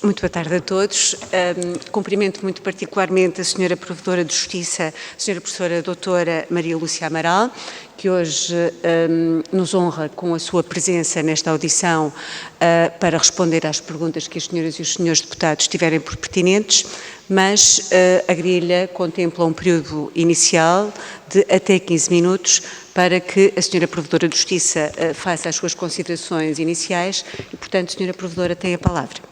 Muito boa tarde a todos. Cumprimento muito particularmente a Sra. Provedora de Justiça, a Sra. Professora Doutora Maria Lúcia Amaral, que hoje nos honra com a sua presença nesta audição para responder às perguntas que as senhoras e os senhores deputados tiverem por pertinentes, mas a grelha contempla um período inicial de até 15 minutos para que a Sra. Provedora de Justiça faça as suas considerações iniciais e, portanto, Sra. Provedora tem a palavra.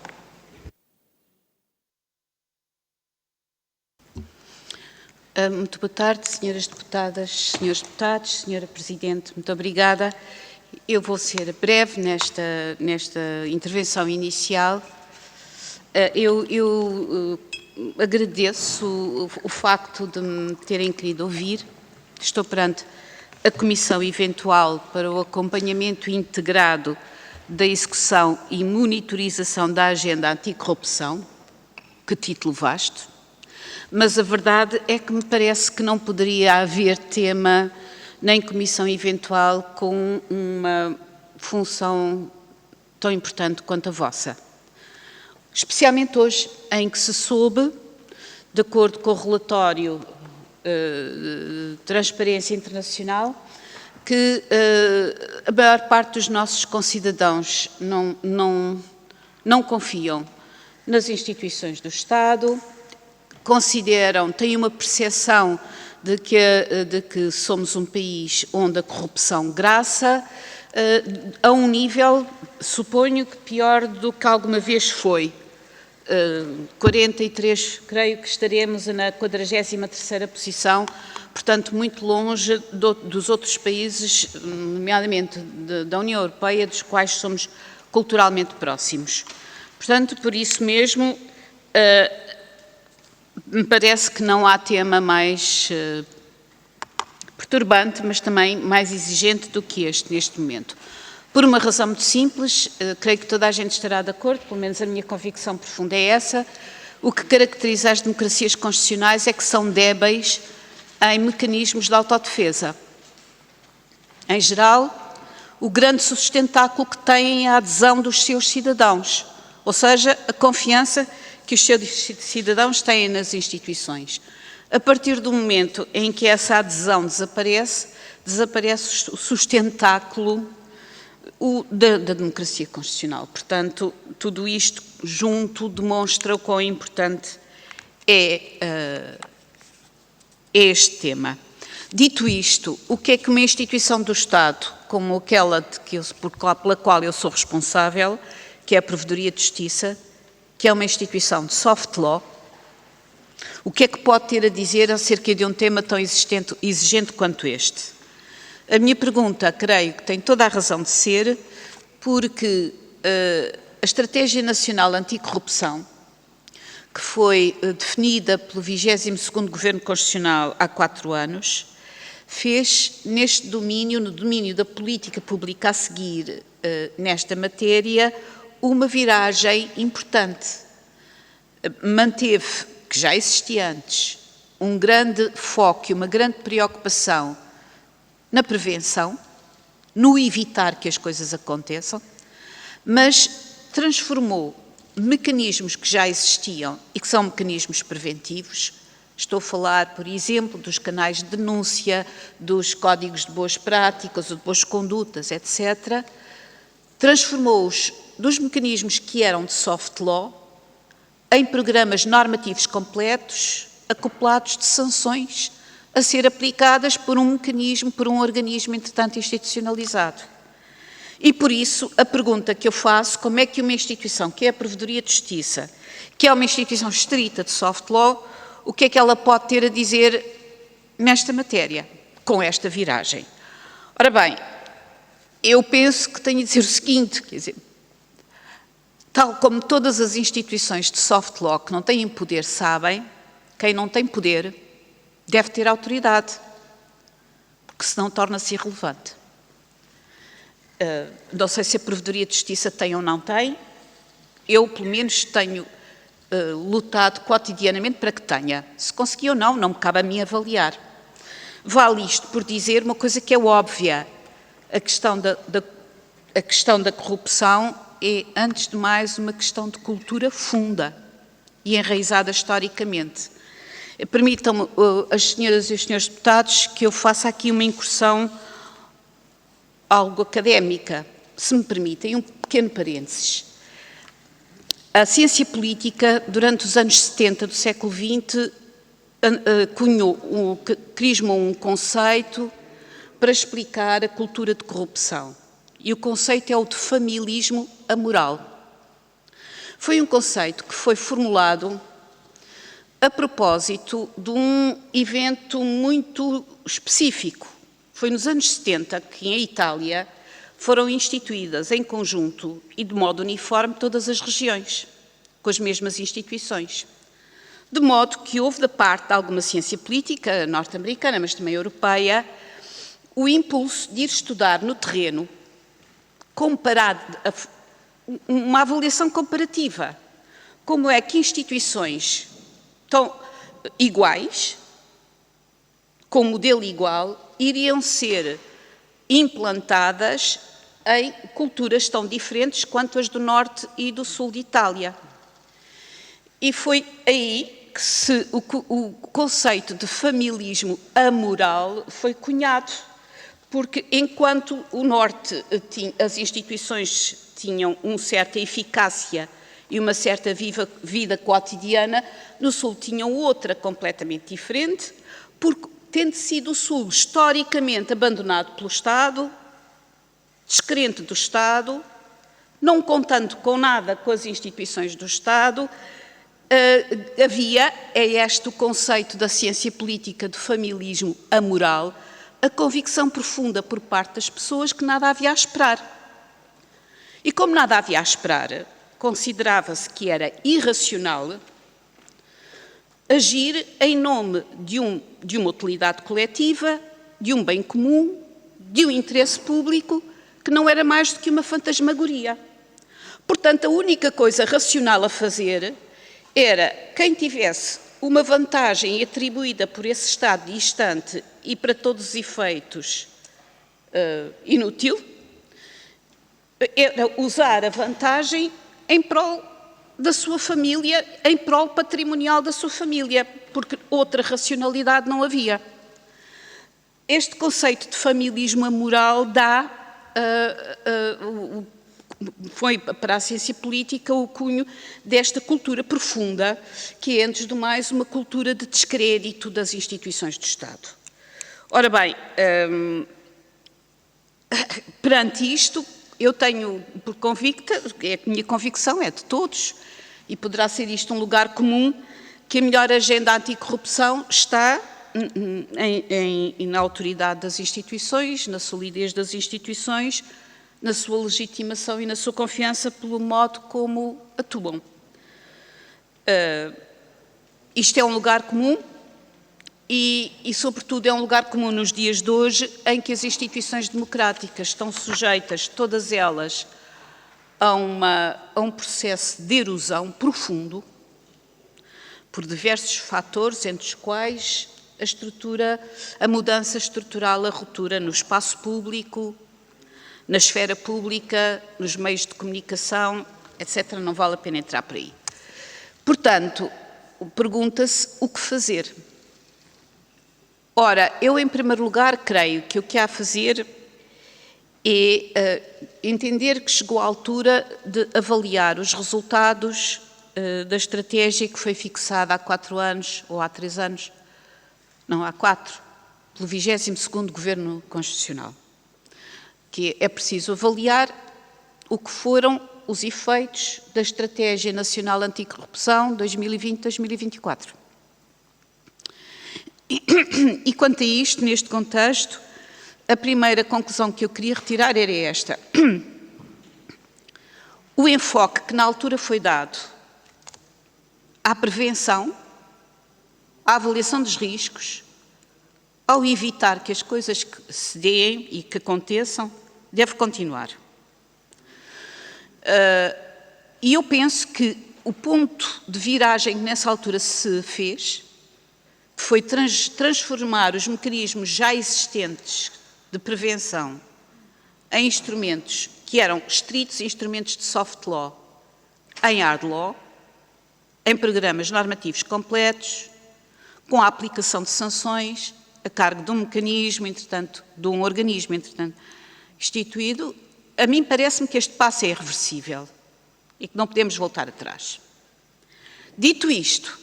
Muito boa tarde, senhoras deputadas, senhores deputados, senhora Presidente, muito obrigada. Eu vou ser breve nesta intervenção inicial. Eu agradeço o facto de me terem querido ouvir. Estou perante a Comissão Eventual para o Acompanhamento Integrado da Execução e Monitorização da Agenda Anticorrupção, que título vasto. Mas a verdade é que me parece que não poderia haver tema nem comissão eventual com uma função tão importante quanto a vossa. Especialmente hoje, em que se soube, de acordo com o relatório de Transparência Internacional, que a maior parte dos nossos concidadãos não confiam nas instituições do Estado, têm uma percepção de que somos um país onde a corrupção graça a um nível, suponho que pior do que alguma vez foi. 43, creio que estaremos na 43ª posição, portanto muito longe dos outros países, nomeadamente da União Europeia, dos quais somos culturalmente próximos. Portanto, por isso mesmo, me parece que não há tema mais perturbante, mas também mais exigente do que este neste momento. Por uma razão muito simples, creio que toda a gente estará de acordo, pelo menos a minha convicção profunda é essa, o que caracteriza as democracias constitucionais é que são débeis em mecanismos de autodefesa. Em geral, o grande sustentáculo que têm é a adesão dos seus cidadãos, ou seja, a confiança que os seus cidadãos têm nas instituições. A partir do momento em que essa adesão desaparece o sustentáculo da democracia constitucional. Portanto, tudo isto junto demonstra o quão importante é este tema. Dito isto, o que é que uma instituição do Estado, como aquela pela qual eu sou responsável, que é a Provedoria de Justiça, que é uma instituição de soft law, o que é que pode ter a dizer acerca de um tema tão exigente quanto este? A minha pergunta, creio que tem toda a razão de ser, porque a Estratégia Nacional Anticorrupção, que foi definida pelo 22º Governo Constitucional há 4 anos, fez neste domínio, no domínio da política pública a seguir nesta matéria, uma viragem importante. Manteve, que já existia antes, um grande foco e uma grande preocupação na prevenção, no evitar que as coisas aconteçam, mas transformou mecanismos que já existiam e que são mecanismos preventivos. Estou a falar, por exemplo, dos canais de denúncia, dos códigos de boas práticas ou de boas condutas, etc. Transformou-os dos mecanismos que eram de soft law em programas normativos completos, acoplados de sanções a ser aplicadas por um mecanismo, por um organismo, entretanto, institucionalizado. E, por isso, a pergunta que eu faço, como é que uma instituição, que é a Provedoria de Justiça, que é uma instituição estrita de soft law, o que é que ela pode ter a dizer nesta matéria, com esta viragem? Ora bem, eu penso que tenho de dizer o seguinte, quer dizer, tal como todas as instituições de soft law que não têm poder sabem, quem não tem poder deve ter autoridade, porque senão torna-se irrelevante. Não sei se a Provedoria de Justiça tem ou não tem, eu pelo menos tenho lutado cotidianamente para que tenha. Se consegui ou não me cabe a mim avaliar. Vale isto por dizer uma coisa que é óbvia, a questão a questão da corrupção é, antes de mais, uma questão de cultura funda e enraizada historicamente. Permitam-me, as senhoras e os senhores deputados, que eu faça aqui uma incursão algo académica, se me permitem, um pequeno parênteses. A ciência política, durante os anos 70 do século XX, crismou um conceito para explicar a cultura de corrupção. E o conceito é o de familismo amoral. Foi um conceito que foi formulado a propósito de um evento muito específico. Foi nos anos 70 que, em Itália, foram instituídas em conjunto e de modo uniforme todas as regiões, com as mesmas instituições. De modo que houve da parte de alguma ciência política norte-americana, mas também europeia, o impulso de ir estudar no terreno, uma avaliação comparativa. Como é que instituições tão iguais, com modelo igual, iriam ser implantadas em culturas tão diferentes quanto as do norte e do sul de Itália. E foi aí que o conceito de familismo amoral foi cunhado, porque enquanto o norte, as instituições tinham uma certa eficácia e uma certa vida cotidiana, no sul tinham outra completamente diferente, porque tendo sido o sul historicamente abandonado pelo Estado, descrente do Estado, não contando com nada com as instituições do Estado, havia, é este o conceito da ciência política do familismo amoral, a convicção profunda por parte das pessoas que nada havia a esperar. E como nada havia a esperar, considerava-se que era irracional agir em nome de uma utilidade coletiva, de um bem comum, de um interesse público, que não era mais do que uma fantasmagoria. Portanto, a única coisa racional a fazer era quem tivesse uma vantagem atribuída por esse Estado distante e para todos os efeitos inútil, era usar a vantagem em prol da sua família, em prol patrimonial da sua família, porque outra racionalidade não havia. Este conceito de familismo amoral foi para a ciência política o cunho desta cultura profunda, que é, antes do mais, uma cultura de descrédito das instituições do Estado. Ora bem, perante isto, eu tenho por convicta, a minha convicção é de todos, e poderá ser isto um lugar comum, que a melhor agenda anticorrupção está na autoridade das instituições, na solidez das instituições, na sua legitimação e na sua confiança pelo modo como atuam. Isto é um lugar comum e, sobretudo, é um lugar comum nos dias de hoje, em que as instituições democráticas estão sujeitas, todas elas, a um processo de erosão profundo, por diversos fatores, entre os quais a mudança estrutural, a ruptura no espaço público, na esfera pública, nos meios de comunicação, etc. Não vale a pena entrar por aí. Portanto, pergunta-se o que fazer. Ora, eu, em primeiro lugar, creio que o que há a fazer é entender que chegou a altura de avaliar os resultados da estratégia que foi fixada há 4 anos, ou há 3 anos, não, há 4, pelo 22º Governo Constitucional. Que é preciso avaliar o que foram os efeitos da Estratégia Nacional Anticorrupção 2020-2024. E quanto a isto, neste contexto, a primeira conclusão que eu queria retirar era esta. O enfoque que na altura foi dado à prevenção, à avaliação dos riscos, ao evitar que as coisas se deem e que aconteçam, deve continuar. E eu penso que o ponto de viragem que nessa altura se fez, que foi transformar os mecanismos já existentes de prevenção em instrumentos que eram estritos instrumentos de soft law, em hard law, em programas normativos completos, com a aplicação de sanções a cargo de um mecanismo, entretanto, de um organismo, entretanto, instituído. A mim parece-me que este passo é irreversível e que não podemos voltar atrás. Dito isto,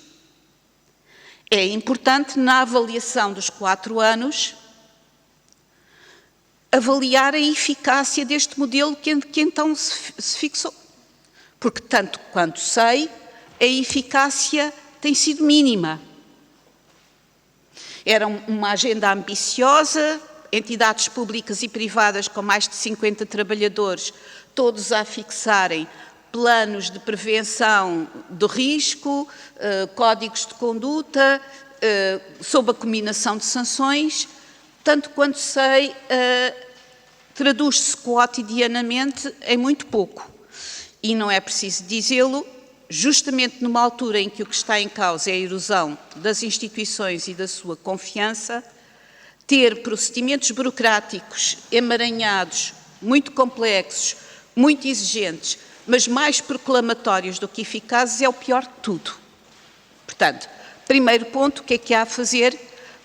é importante, na avaliação dos 4 anos, avaliar a eficácia deste modelo que então se fixou. Porque, tanto quanto sei, a eficácia tem sido mínima. Era uma agenda ambiciosa, entidades públicas e privadas com mais de 50 trabalhadores, todos a fixarem planos de prevenção do risco, códigos de conduta, sob a combinação de sanções. Tanto quanto sei, traduz-se cotidianamente em muito pouco. E não é preciso dizê-lo, justamente numa altura em que o que está em causa é a erosão das instituições e da sua confiança, ter procedimentos burocráticos emaranhados, muito complexos, muito exigentes, mas mais proclamatórios do que eficazes, é o pior de tudo. Portanto, primeiro ponto, o que é que há a fazer?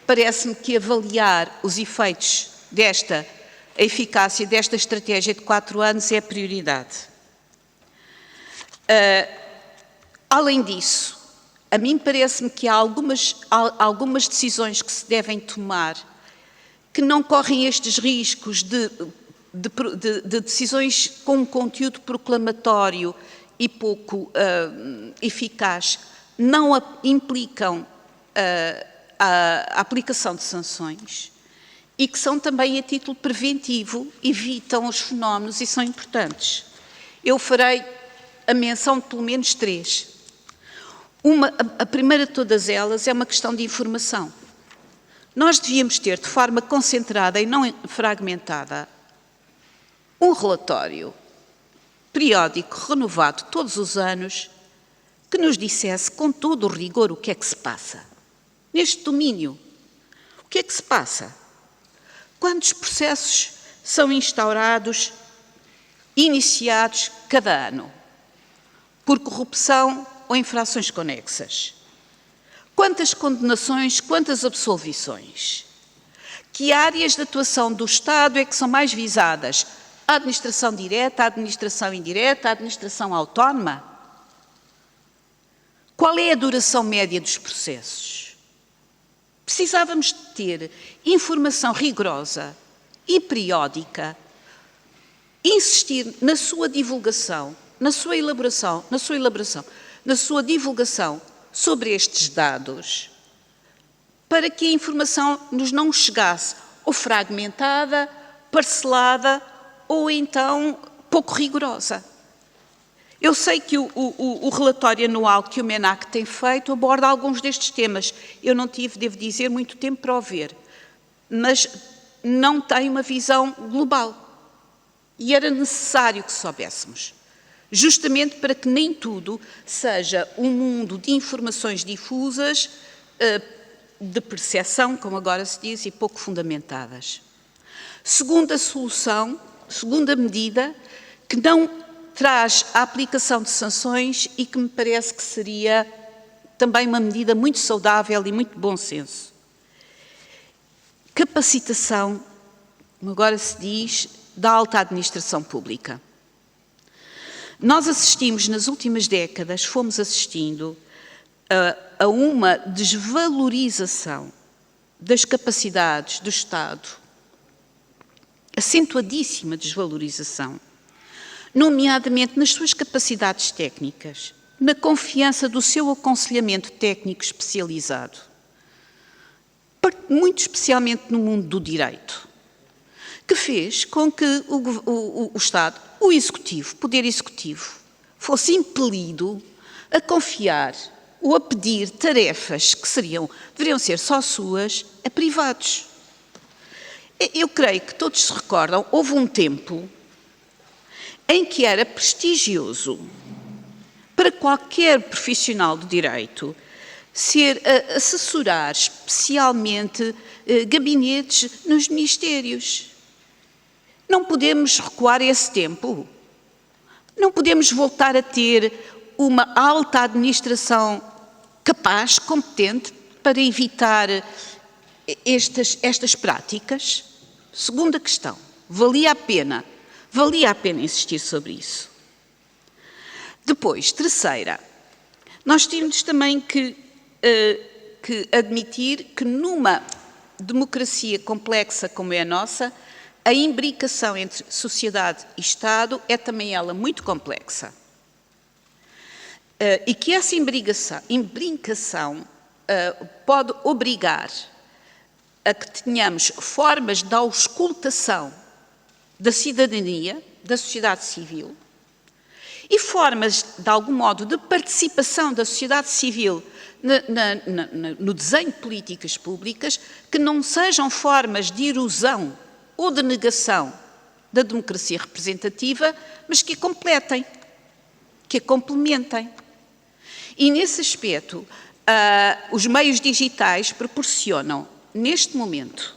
Parece-me que avaliar os efeitos a eficácia desta estratégia de 4 anos é a prioridade. Além disso, a mim parece-me que há algumas decisões que se devem tomar que não correm estes riscos de decisões com um conteúdo proclamatório e pouco eficaz, não implicam a aplicação de sanções e que são também a título preventivo, evitam os fenómenos e são importantes. Eu farei a menção de pelo menos 3. A primeira de todas elas é uma questão de informação. Nós devíamos ter, de forma concentrada e não fragmentada, um relatório periódico, renovado todos os anos, que nos dissesse com todo o rigor o que é que se passa. Neste domínio, o que é que se passa? Quantos processos são instaurados, iniciados cada ano, por corrupção ou infrações conexas? Quantas condenações, quantas absolvições? Que áreas de atuação do Estado é que são mais visadas? A administração direta, a administração indireta, a administração autónoma? Qual é a duração média dos processos? Precisávamos de ter informação rigorosa e periódica, insistir na sua divulgação, na sua divulgação sobre estes dados, para que a informação nos não chegasse ou fragmentada, parcelada ou então pouco rigorosa. Eu sei que o relatório anual que o MENAC tem feito aborda alguns destes temas. Eu não tive, devo dizer, muito tempo para o ver, mas não tem uma visão global. E era necessário que soubéssemos, justamente para que nem tudo seja um mundo de informações difusas, de percepção, como agora se diz, e pouco fundamentadas. Segunda solução, segunda medida, que não traz a aplicação de sanções e que me parece que seria também uma medida muito saudável e muito de bom senso. Capacitação, como agora se diz, da alta administração pública. Nós assistimos, nas últimas décadas, fomos assistindo a uma desvalorização das capacidades do Estado, acentuadíssima desvalorização, nomeadamente nas suas capacidades técnicas, na confiança do seu aconselhamento técnico especializado, muito especialmente no mundo do direito, que fez com que o Estado, o Executivo, o Poder Executivo, fosse impelido a confiar ou a pedir tarefas que deveriam ser só suas a privados. Eu creio que todos se recordam, houve um tempo em que era prestigioso para qualquer profissional do direito assessorar especialmente gabinetes nos ministérios. Não podemos recuar a esse tempo. Não podemos voltar a ter uma alta administração capaz, competente, para evitar estas práticas? Segunda questão. Valia a pena insistir sobre isso. Depois, terceira, nós temos também que admitir que numa democracia complexa como é a nossa, a imbricação entre sociedade e Estado é também ela muito complexa. E que essa imbricação pode obrigar a que tenhamos formas de auscultação da cidadania, da sociedade civil, e formas, de algum modo, de participação da sociedade civil no desenho de políticas públicas, que não sejam formas de erosão ou de negação da democracia representativa, mas que a completem, que a complementem. E, nesse aspecto, os meios digitais proporcionam, neste momento,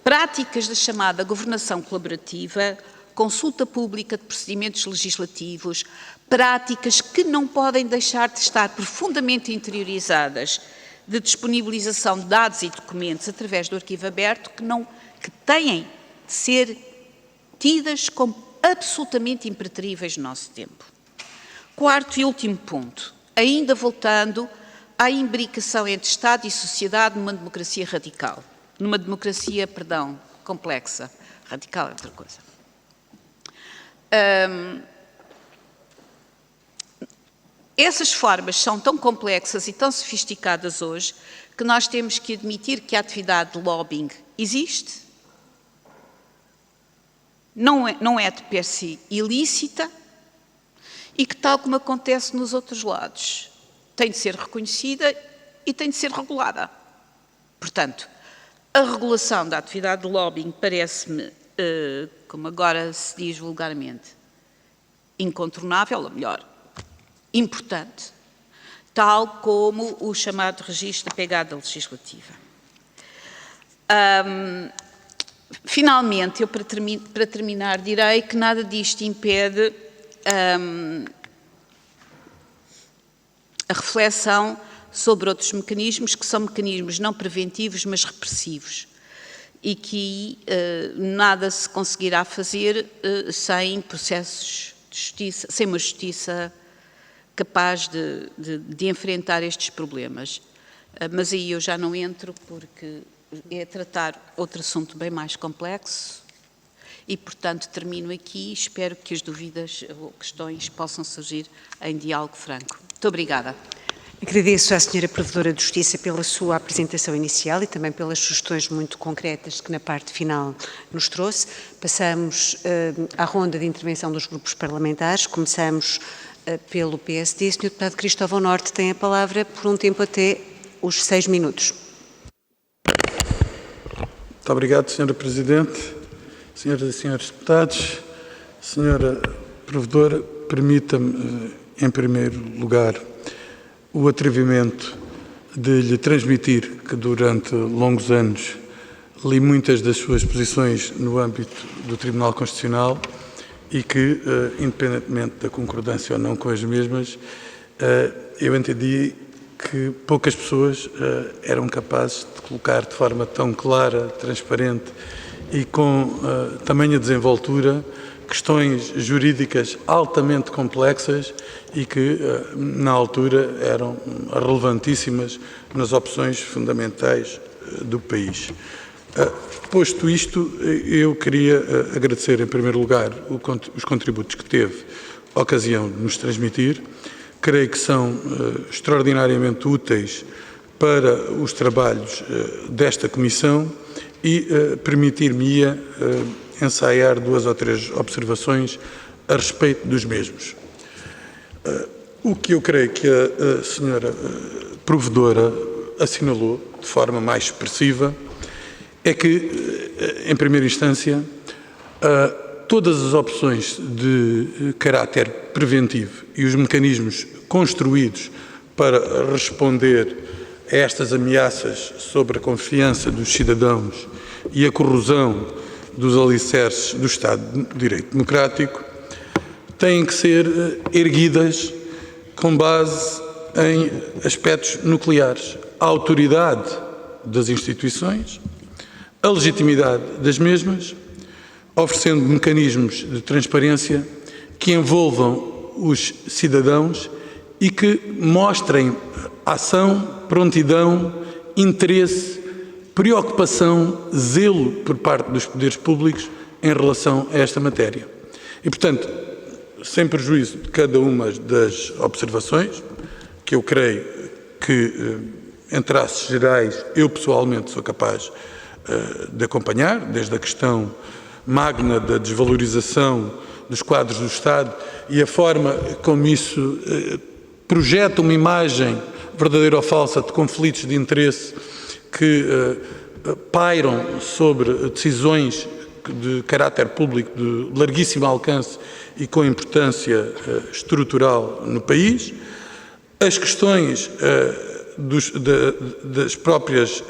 práticas da chamada governação colaborativa, consulta pública de procedimentos legislativos, práticas que não podem deixar de estar profundamente interiorizadas de disponibilização de dados e documentos através do arquivo aberto, que têm de ser tidas como absolutamente impreteríveis no nosso tempo. Quarto e último ponto, ainda voltando à imbricação entre Estado e sociedade numa democracia radical. Numa democracia, complexa. Radical é outra coisa. Essas formas são tão complexas e tão sofisticadas hoje que nós temos que admitir que a atividade de lobbying existe, não é de per si ilícita e que, tal como acontece nos outros lados, tem de ser reconhecida e tem de ser regulada. Portanto, a regulação da atividade de lobbying parece-me, como agora se diz vulgarmente, incontornável, ou melhor, importante, tal como o chamado registro da pegada legislativa. Finalmente, eu para terminar direi que nada disto impede a reflexão sobre outros mecanismos que são mecanismos não preventivos, mas repressivos, e que nada se conseguirá fazer sem processos de justiça, sem uma justiça capaz de enfrentar estes problemas. Mas aí eu já não entro, porque é tratar outro assunto bem mais complexo e, portanto, termino aqui. Espero que as dúvidas ou questões possam surgir em diálogo franco. Muito obrigada. Agradeço à Sra. Provedora de Justiça pela sua apresentação inicial e também pelas sugestões muito concretas que na parte final nos trouxe. Passamos à ronda de intervenção dos grupos parlamentares. Começamos pelo PSD. Sr. Deputado Cristóvão Norte tem a palavra por um tempo até os 6 minutos. Muito obrigado, Sra. Presidente. Senhoras e senhores deputados, Sra. Provedora, permita-me, em primeiro lugar, o atrevimento de lhe transmitir que durante longos anos li muitas das suas posições no âmbito do Tribunal Constitucional e que, independentemente da concordância ou não com as mesmas, eu entendi que poucas pessoas eram capazes de colocar de forma tão clara, transparente e com tamanha desenvoltura questões jurídicas altamente complexas e que, na altura, eram relevantíssimas nas opções fundamentais do país. Posto isto, eu queria agradecer, em primeiro lugar, os contributos que teve ocasião de nos transmitir. Creio que são extraordinariamente úteis para os trabalhos desta Comissão e permitir-me-ia ensaiar 2 ou 3 observações a respeito dos mesmos. O que eu creio que a senhora Provedora assinalou de forma mais expressiva é que, em primeira instância, todas as opções de caráter preventivo e os mecanismos construídos para responder a estas ameaças sobre a confiança dos cidadãos e a corrosão dos alicerces do Estado de Direito Democrático têm que ser erguidas com base em aspectos nucleares: a autoridade das instituições, a legitimidade das mesmas, oferecendo mecanismos de transparência que envolvam os cidadãos e que mostrem ação, prontidão, interesse, preocupação, zelo por parte dos poderes públicos em relação a esta matéria. E, portanto, sem prejuízo de cada uma das observações, que eu creio que, em traços gerais, eu pessoalmente sou capaz de acompanhar, desde a questão magna da desvalorização dos quadros do Estado e a forma como isso projeta uma imagem verdadeira ou falsa de conflitos de interesse que pairam sobre decisões de caráter público de larguíssimo alcance e com importância estrutural no país, as questões das próprias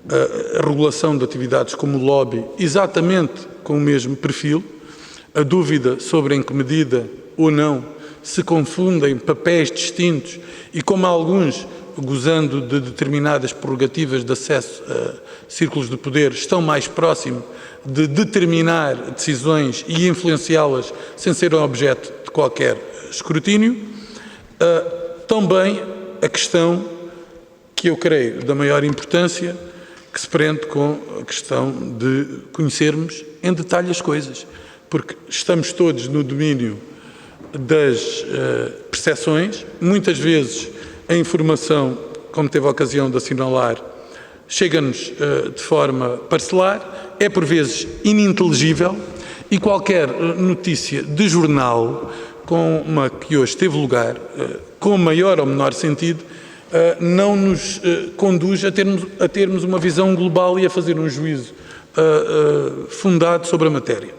a regulação de atividades como o lobby, exatamente com o mesmo perfil, a dúvida sobre em que medida ou não se confundem papéis distintos e como alguns, gozando de determinadas prerrogativas de acesso a círculos de poder, estão mais próximos de determinar decisões e influenciá-las sem serem objeto de qualquer escrutínio. Também a questão que eu creio da maior importância, que se prende com a questão de conhecermos em detalhe as coisas, porque estamos todos no domínio das percepções, muitas vezes a informação, como teve a ocasião de assinalar, chega-nos de forma parcelar, é por vezes ininteligível e qualquer notícia de jornal, com uma que hoje teve lugar, com maior ou menor sentido, não nos conduz a termos uma visão global e a fazer um juízo fundado sobre a matéria.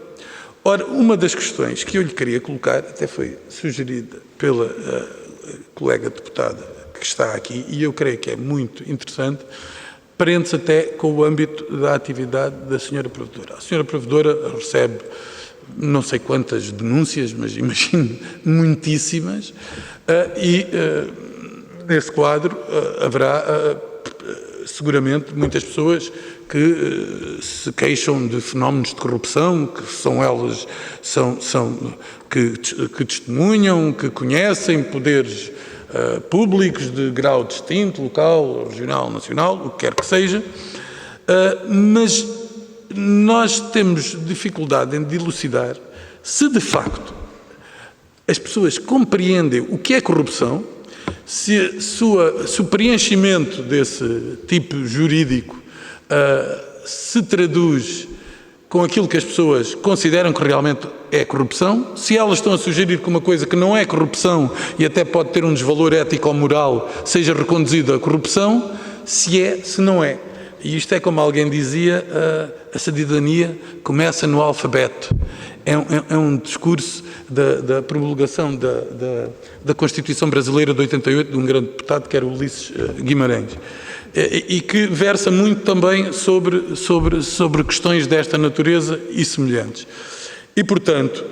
Ora, uma das questões que eu lhe queria colocar, até foi sugerida pela colega deputada que está aqui, e eu creio que é muito interessante, prende-se até com o âmbito da atividade da Sra. Provedora. A Sra. Provedora recebe não sei quantas denúncias, mas imagino muitíssimas, e nesse quadro haverá seguramente muitas pessoas que se queixam de fenómenos de corrupção, que são elas que testemunham, que conhecem poderes públicos de grau distinto, local, regional, nacional, o que quer que seja, mas nós temos dificuldade em dilucidar se de facto as pessoas compreendem o que é corrupção, se o preenchimento desse tipo jurídico se traduz com aquilo que as pessoas consideram que realmente é corrupção, se elas estão a sugerir que uma coisa que não é corrupção e até pode ter um desvalor ético ou moral seja reconduzida a corrupção, se é, se não é. E isto é como alguém dizia, a cidadania começa no alfabeto. É um discurso da promulgação da Constituição Brasileira de 88, de um grande deputado que era Ulisses Guimarães, e que versa muito também sobre questões desta natureza e semelhantes. E, portanto,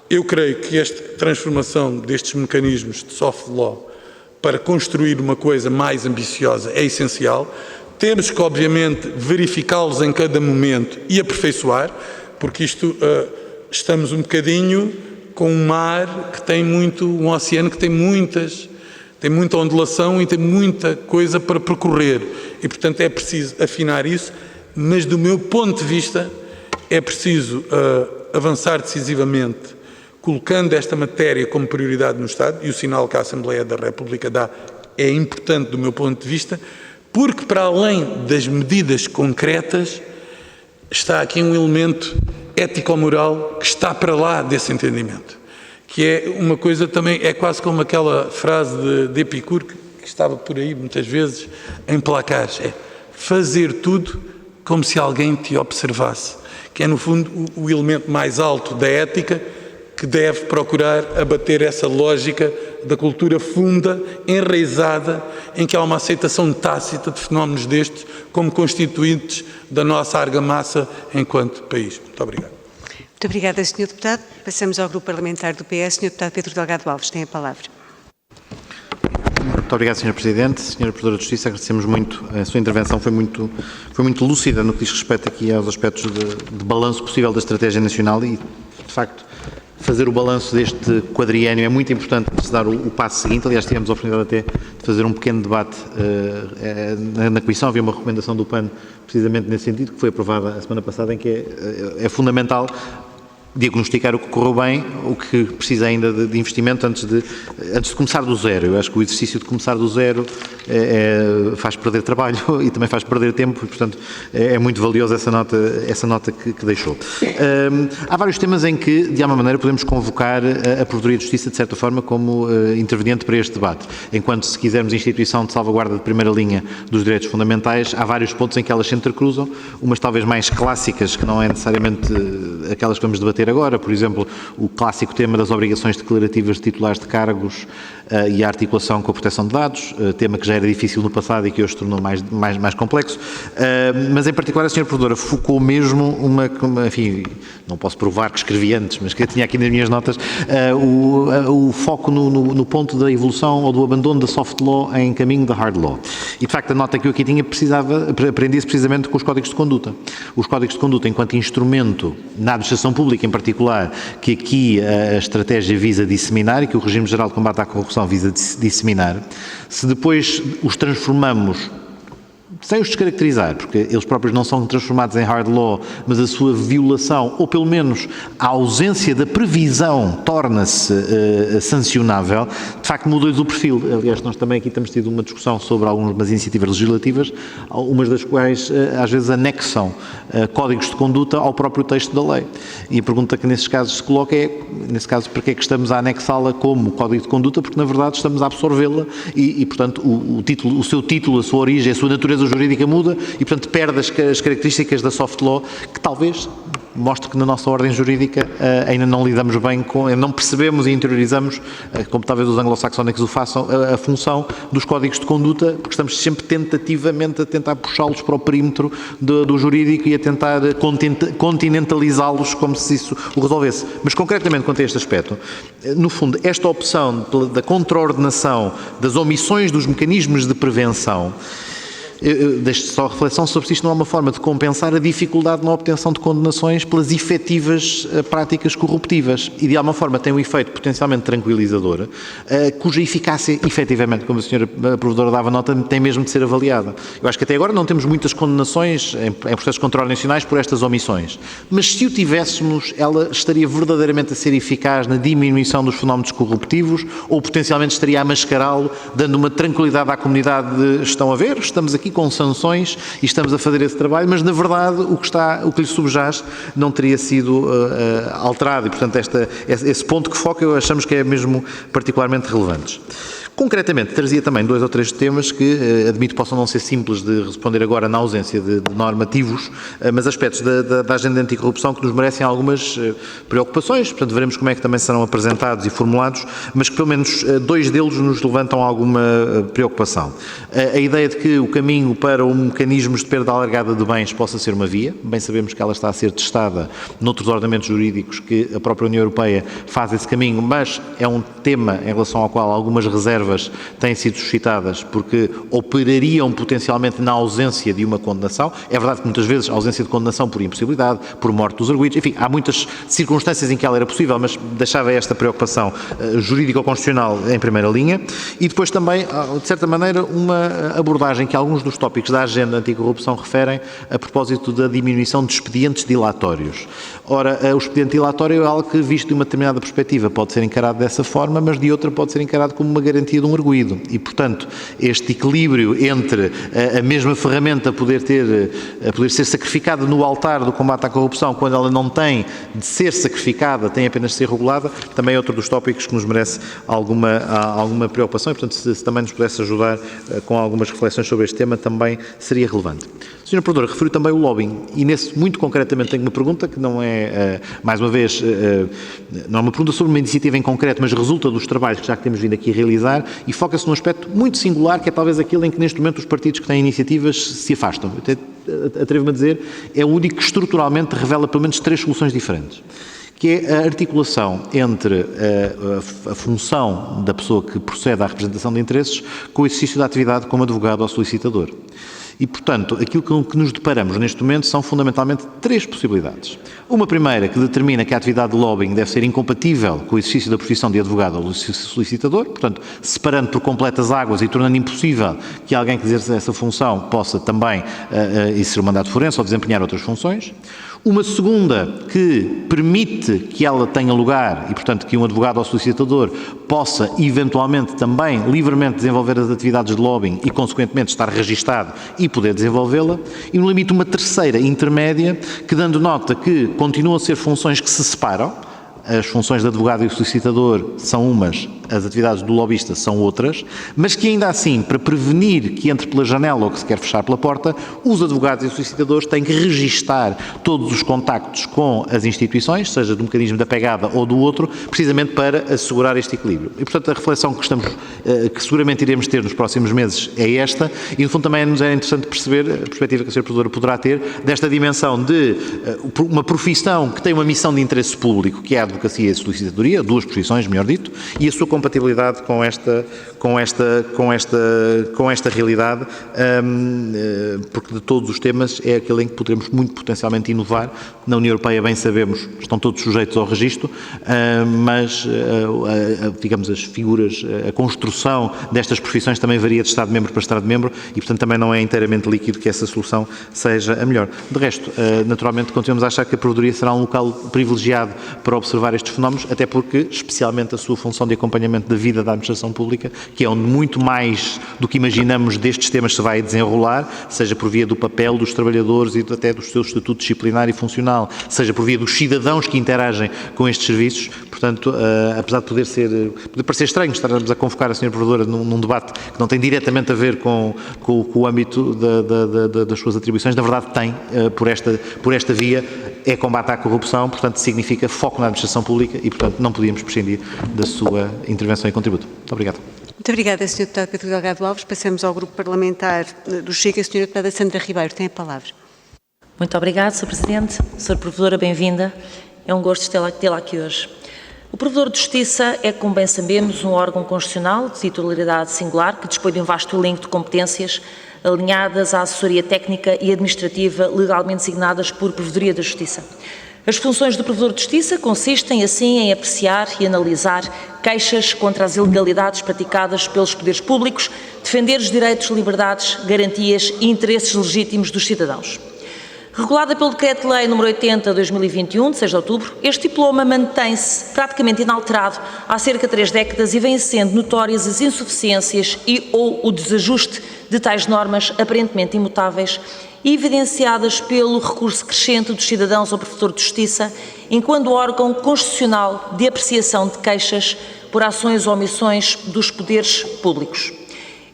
eu creio que esta transformação destes mecanismos de soft law para construir uma coisa mais ambiciosa é essencial. Temos que, obviamente, verificá-los em cada momento e aperfeiçoar, porque isto estamos um bocadinho com um mar que tem um oceano que tem muita ondulação e tem muita coisa para percorrer. E, portanto, é preciso afinar isso, mas, do meu ponto de vista, é preciso avançar decisivamente, colocando esta matéria como prioridade no Estado, e o sinal que a Assembleia da República dá é importante do meu ponto de vista, porque, para além das medidas concretas, está aqui um elemento ético-moral que está para lá desse entendimento, que é uma coisa também, é quase como aquela frase de Epicuro, que estava por aí muitas vezes em placares, é fazer tudo como se alguém te observasse, que é, no fundo, o elemento mais alto da ética, que deve procurar abater essa lógica da cultura funda, enraizada, em que há uma aceitação tácita de fenómenos destes como constituintes da nossa argamassa enquanto país. Muito obrigado. Muito obrigada, Sr. Deputado. Passamos ao Grupo Parlamentar do PS. Sr. Deputado Pedro Delgado Alves tem a palavra. Muito obrigado, Sr. Presidente. Sra. Provedora de Justiça, agradecemos muito. A sua intervenção foi muito lúcida no que diz respeito aqui aos aspectos de balanço possível da Estratégia Nacional e, de facto, fazer o balanço deste quadriênio é muito importante para se dar o passo seguinte. Aliás, tivemos a oportunidade até de fazer um pequeno debate na Comissão. Havia uma recomendação do PAN precisamente nesse sentido, que foi aprovada a semana passada, em que é fundamental diagnosticar o que correu bem, o que precisa ainda de investimento antes de começar do zero. Eu acho que o exercício de começar do zero faz perder trabalho e também faz perder tempo e, portanto, é muito valiosa essa nota que deixou. Há vários temas em que, de alguma maneira, podemos convocar a Provedoria de Justiça, de certa forma, como interveniente para este debate. Enquanto, se quisermos, instituição de salvaguarda de primeira linha dos direitos fundamentais, há vários pontos em que elas se intercruzam, umas talvez mais clássicas, que não é necessariamente aquelas que vamos debater agora, por exemplo, o clássico tema das obrigações declarativas de titulares de cargos e a articulação com a proteção de dados, tema que já era difícil no passado e que hoje se tornou mais complexo, mas em particular a Sra. Provedora focou mesmo enfim, não posso provar que escrevi antes, mas que eu tinha aqui nas minhas notas, o foco no ponto da evolução ou do abandono da soft law em caminho da hard law. E, de facto, a nota que eu aqui tinha aprendia-se precisamente com os códigos de conduta. Os códigos de conduta, enquanto instrumento na administração pública, em particular, que aqui a estratégia visa disseminar e que o Regime Geral de Combate à Corrupção visa disseminar, se depois os transformamos, sem os descaracterizar, porque eles próprios não são transformados em hard law, mas a sua violação, ou pelo menos a ausência da previsão, torna-se sancionável, de facto muda-lhes o perfil. Aliás, nós também aqui temos tido uma discussão sobre algumas iniciativas legislativas, umas das quais às vezes anexam códigos de conduta ao próprio texto da lei. E a pergunta que nesses casos se coloca é, nesse caso, para que é que estamos a anexá-la como código de conduta? Porque, na verdade, estamos a absorvê-la e portanto, o seu título, a sua origem, a sua natureza jurídica muda e, portanto, perde as características da soft law, que talvez mostre que na nossa ordem jurídica ainda não lidamos bem com, não percebemos e interiorizamos, como talvez os anglo-saxónicos o façam, a função dos códigos de conduta, porque estamos sempre tentativamente a tentar puxá-los para o perímetro do jurídico e a tentar continentalizá-los como se isso o resolvesse. Mas, concretamente, quanto a este aspecto, no fundo, esta opção da contraordenação das omissões dos mecanismos de prevenção, deixo só a reflexão sobre se isto não é uma forma de compensar a dificuldade na obtenção de condenações pelas efetivas práticas corruptivas e de alguma forma tem um efeito potencialmente tranquilizador, cuja eficácia efetivamente, como a Sra. Provedora dava nota, tem mesmo de ser avaliada. Eu acho que até agora não temos muitas condenações em processos de controle nacionais por estas omissões, mas se o tivéssemos, ela estaria verdadeiramente a ser eficaz na diminuição dos fenómenos corruptivos ou potencialmente estaria a mascará-lo, dando uma tranquilidade à comunidade de estão a ver, estamos aqui com sanções e estamos a fazer esse trabalho, mas na verdade o que lhe subjaz não teria sido alterado e, portanto, esse ponto que foca eu achamos que é mesmo particularmente relevante. Concretamente, trazia também 2 ou 3 temas que admito possam não ser simples de responder agora na ausência de normativos, mas aspectos da agenda anticorrupção que nos merecem algumas preocupações, portanto veremos como é que também serão apresentados e formulados, mas que pelo menos 2 deles nos levantam alguma preocupação. A ideia de que o caminho para mecanismos de perda alargada de bens possa ser uma via, bem sabemos que ela está a ser testada noutros ordenamentos jurídicos que a própria União Europeia faz esse caminho, mas é um tema em relação ao qual algumas reservas têm sido suscitadas porque operariam potencialmente na ausência de uma condenação. É verdade que muitas vezes a ausência de condenação por impossibilidade, por morte dos arguidos, enfim, há muitas circunstâncias em que ela era possível, mas deixava esta preocupação jurídico-constitucional em primeira linha e depois também, de certa maneira, uma abordagem que alguns dos tópicos da agenda anticorrupção referem a propósito da diminuição de expedientes dilatórios. Ora, o expediente dilatório é algo que, visto de uma determinada perspectiva, pode ser encarado dessa forma, mas de outra pode ser encarado como uma garantia de um arguido e, portanto, este equilíbrio entre a mesma ferramenta poder ser sacrificada no altar do combate à corrupção quando ela não tem de ser sacrificada, tem apenas de ser regulada, também é outro dos tópicos que nos merece alguma preocupação e, portanto, se também nos pudesse ajudar com algumas reflexões sobre este tema, também seria relevante. A Sra. Provedora referiu também o lobbying e nesse, muito concretamente, tenho uma pergunta que não é, mais uma vez, não é uma pergunta sobre uma iniciativa em concreto, mas resulta dos trabalhos que já temos vindo aqui a realizar e foca-se num aspecto muito singular, que é talvez aquele em que neste momento os partidos que têm iniciativas se afastam. Atrevo-me a dizer, é o único que estruturalmente revela pelo menos 3 soluções diferentes, que é a articulação entre a função da pessoa que procede à representação de interesses com o exercício da atividade como advogado ou solicitador. E, portanto, aquilo com que nos deparamos neste momento são fundamentalmente 3 possibilidades. Uma primeira que determina que a atividade de lobbying deve ser incompatível com o exercício da profissão de advogado ou solicitador, portanto, separando por completo as águas e tornando impossível que alguém que exerça essa função possa também exercer o mandato forense ou desempenhar outras funções. Uma segunda que permite que ela tenha lugar e, portanto, que um advogado ou solicitador possa, eventualmente, também livremente desenvolver as atividades de lobbying e, consequentemente, estar registado e poder desenvolvê-la. E, no limite, uma terceira intermédia que, dando nota que continuam a ser funções que se separam, as funções de advogado e solicitador são umas, as atividades do lobista são outras, mas que ainda assim, para prevenir que entre pela janela ou que se quer fechar pela porta, os advogados e solicitadores têm que registar todos os contactos com as instituições, seja de um mecanismo da pegada ou do outro, precisamente para assegurar este equilíbrio. E, portanto, a reflexão que seguramente iremos ter nos próximos meses é esta, e no fundo também nos é interessante perceber a perspectiva que a Sra. Provedora poderá ter desta dimensão de uma profissão que tem uma missão de interesse público, que é a advocacia e a solicitadoria, 2 profissões, melhor dito, e a sua compatibilidade com esta realidade, porque de todos os temas é aquele em que poderemos muito potencialmente inovar. Na União Europeia, bem sabemos, estão todos sujeitos ao registro, mas, digamos, as figuras, a construção destas profissões também varia de Estado-membro para Estado-membro e, portanto, também não é inteiramente líquido que essa solução seja a melhor. De resto, naturalmente, continuamos a achar que a Provedoria será um local privilegiado para observar estes fenómenos, até porque, especialmente, a sua função de acompanhamento da vida da administração pública, que é onde muito mais do que imaginamos destes temas se vai desenrolar, seja por via do papel dos trabalhadores e até do seu estatuto disciplinar e funcional, seja por via dos cidadãos que interagem com estes serviços. Portanto, apesar de poder parecer estranho estarmos a convocar a Sra. Provedora num debate que não tem diretamente a ver com o âmbito das suas atribuições, na verdade tem, por esta via, é combate à corrupção, portanto significa foco na administração pública e, portanto, não podíamos prescindir da sua intervenção e contributo. Muito obrigado. Muito obrigada, Sr. Deputado Pedro Delgado Alves. Passamos ao Grupo Parlamentar do Chega. A Sra. Deputada Sandra Ribeiro tem a palavra. Muito obrigada, Sr. Presidente. Sra. Provedora, bem-vinda. É um gosto tê-la aqui hoje. O Provedor de Justiça é, como bem sabemos, um órgão constitucional de titularidade singular que dispõe de um vasto elenco de competências alinhadas à assessoria técnica e administrativa legalmente designadas por Provedoria da Justiça. As funções do Provedor de Justiça consistem, assim, em apreciar e analisar queixas contra as ilegalidades praticadas pelos poderes públicos, defender os direitos, liberdades, garantias e interesses legítimos dos cidadãos. Regulada pelo Decreto-Lei nº 80/2021, de 6 de outubro, este diploma mantém-se praticamente inalterado há cerca de 3 décadas e vêm sendo notórias as insuficiências ou o desajuste de tais normas aparentemente imutáveis, evidenciadas pelo recurso crescente dos cidadãos ao Provedor de Justiça, enquanto órgão constitucional de apreciação de queixas por ações ou omissões dos poderes públicos.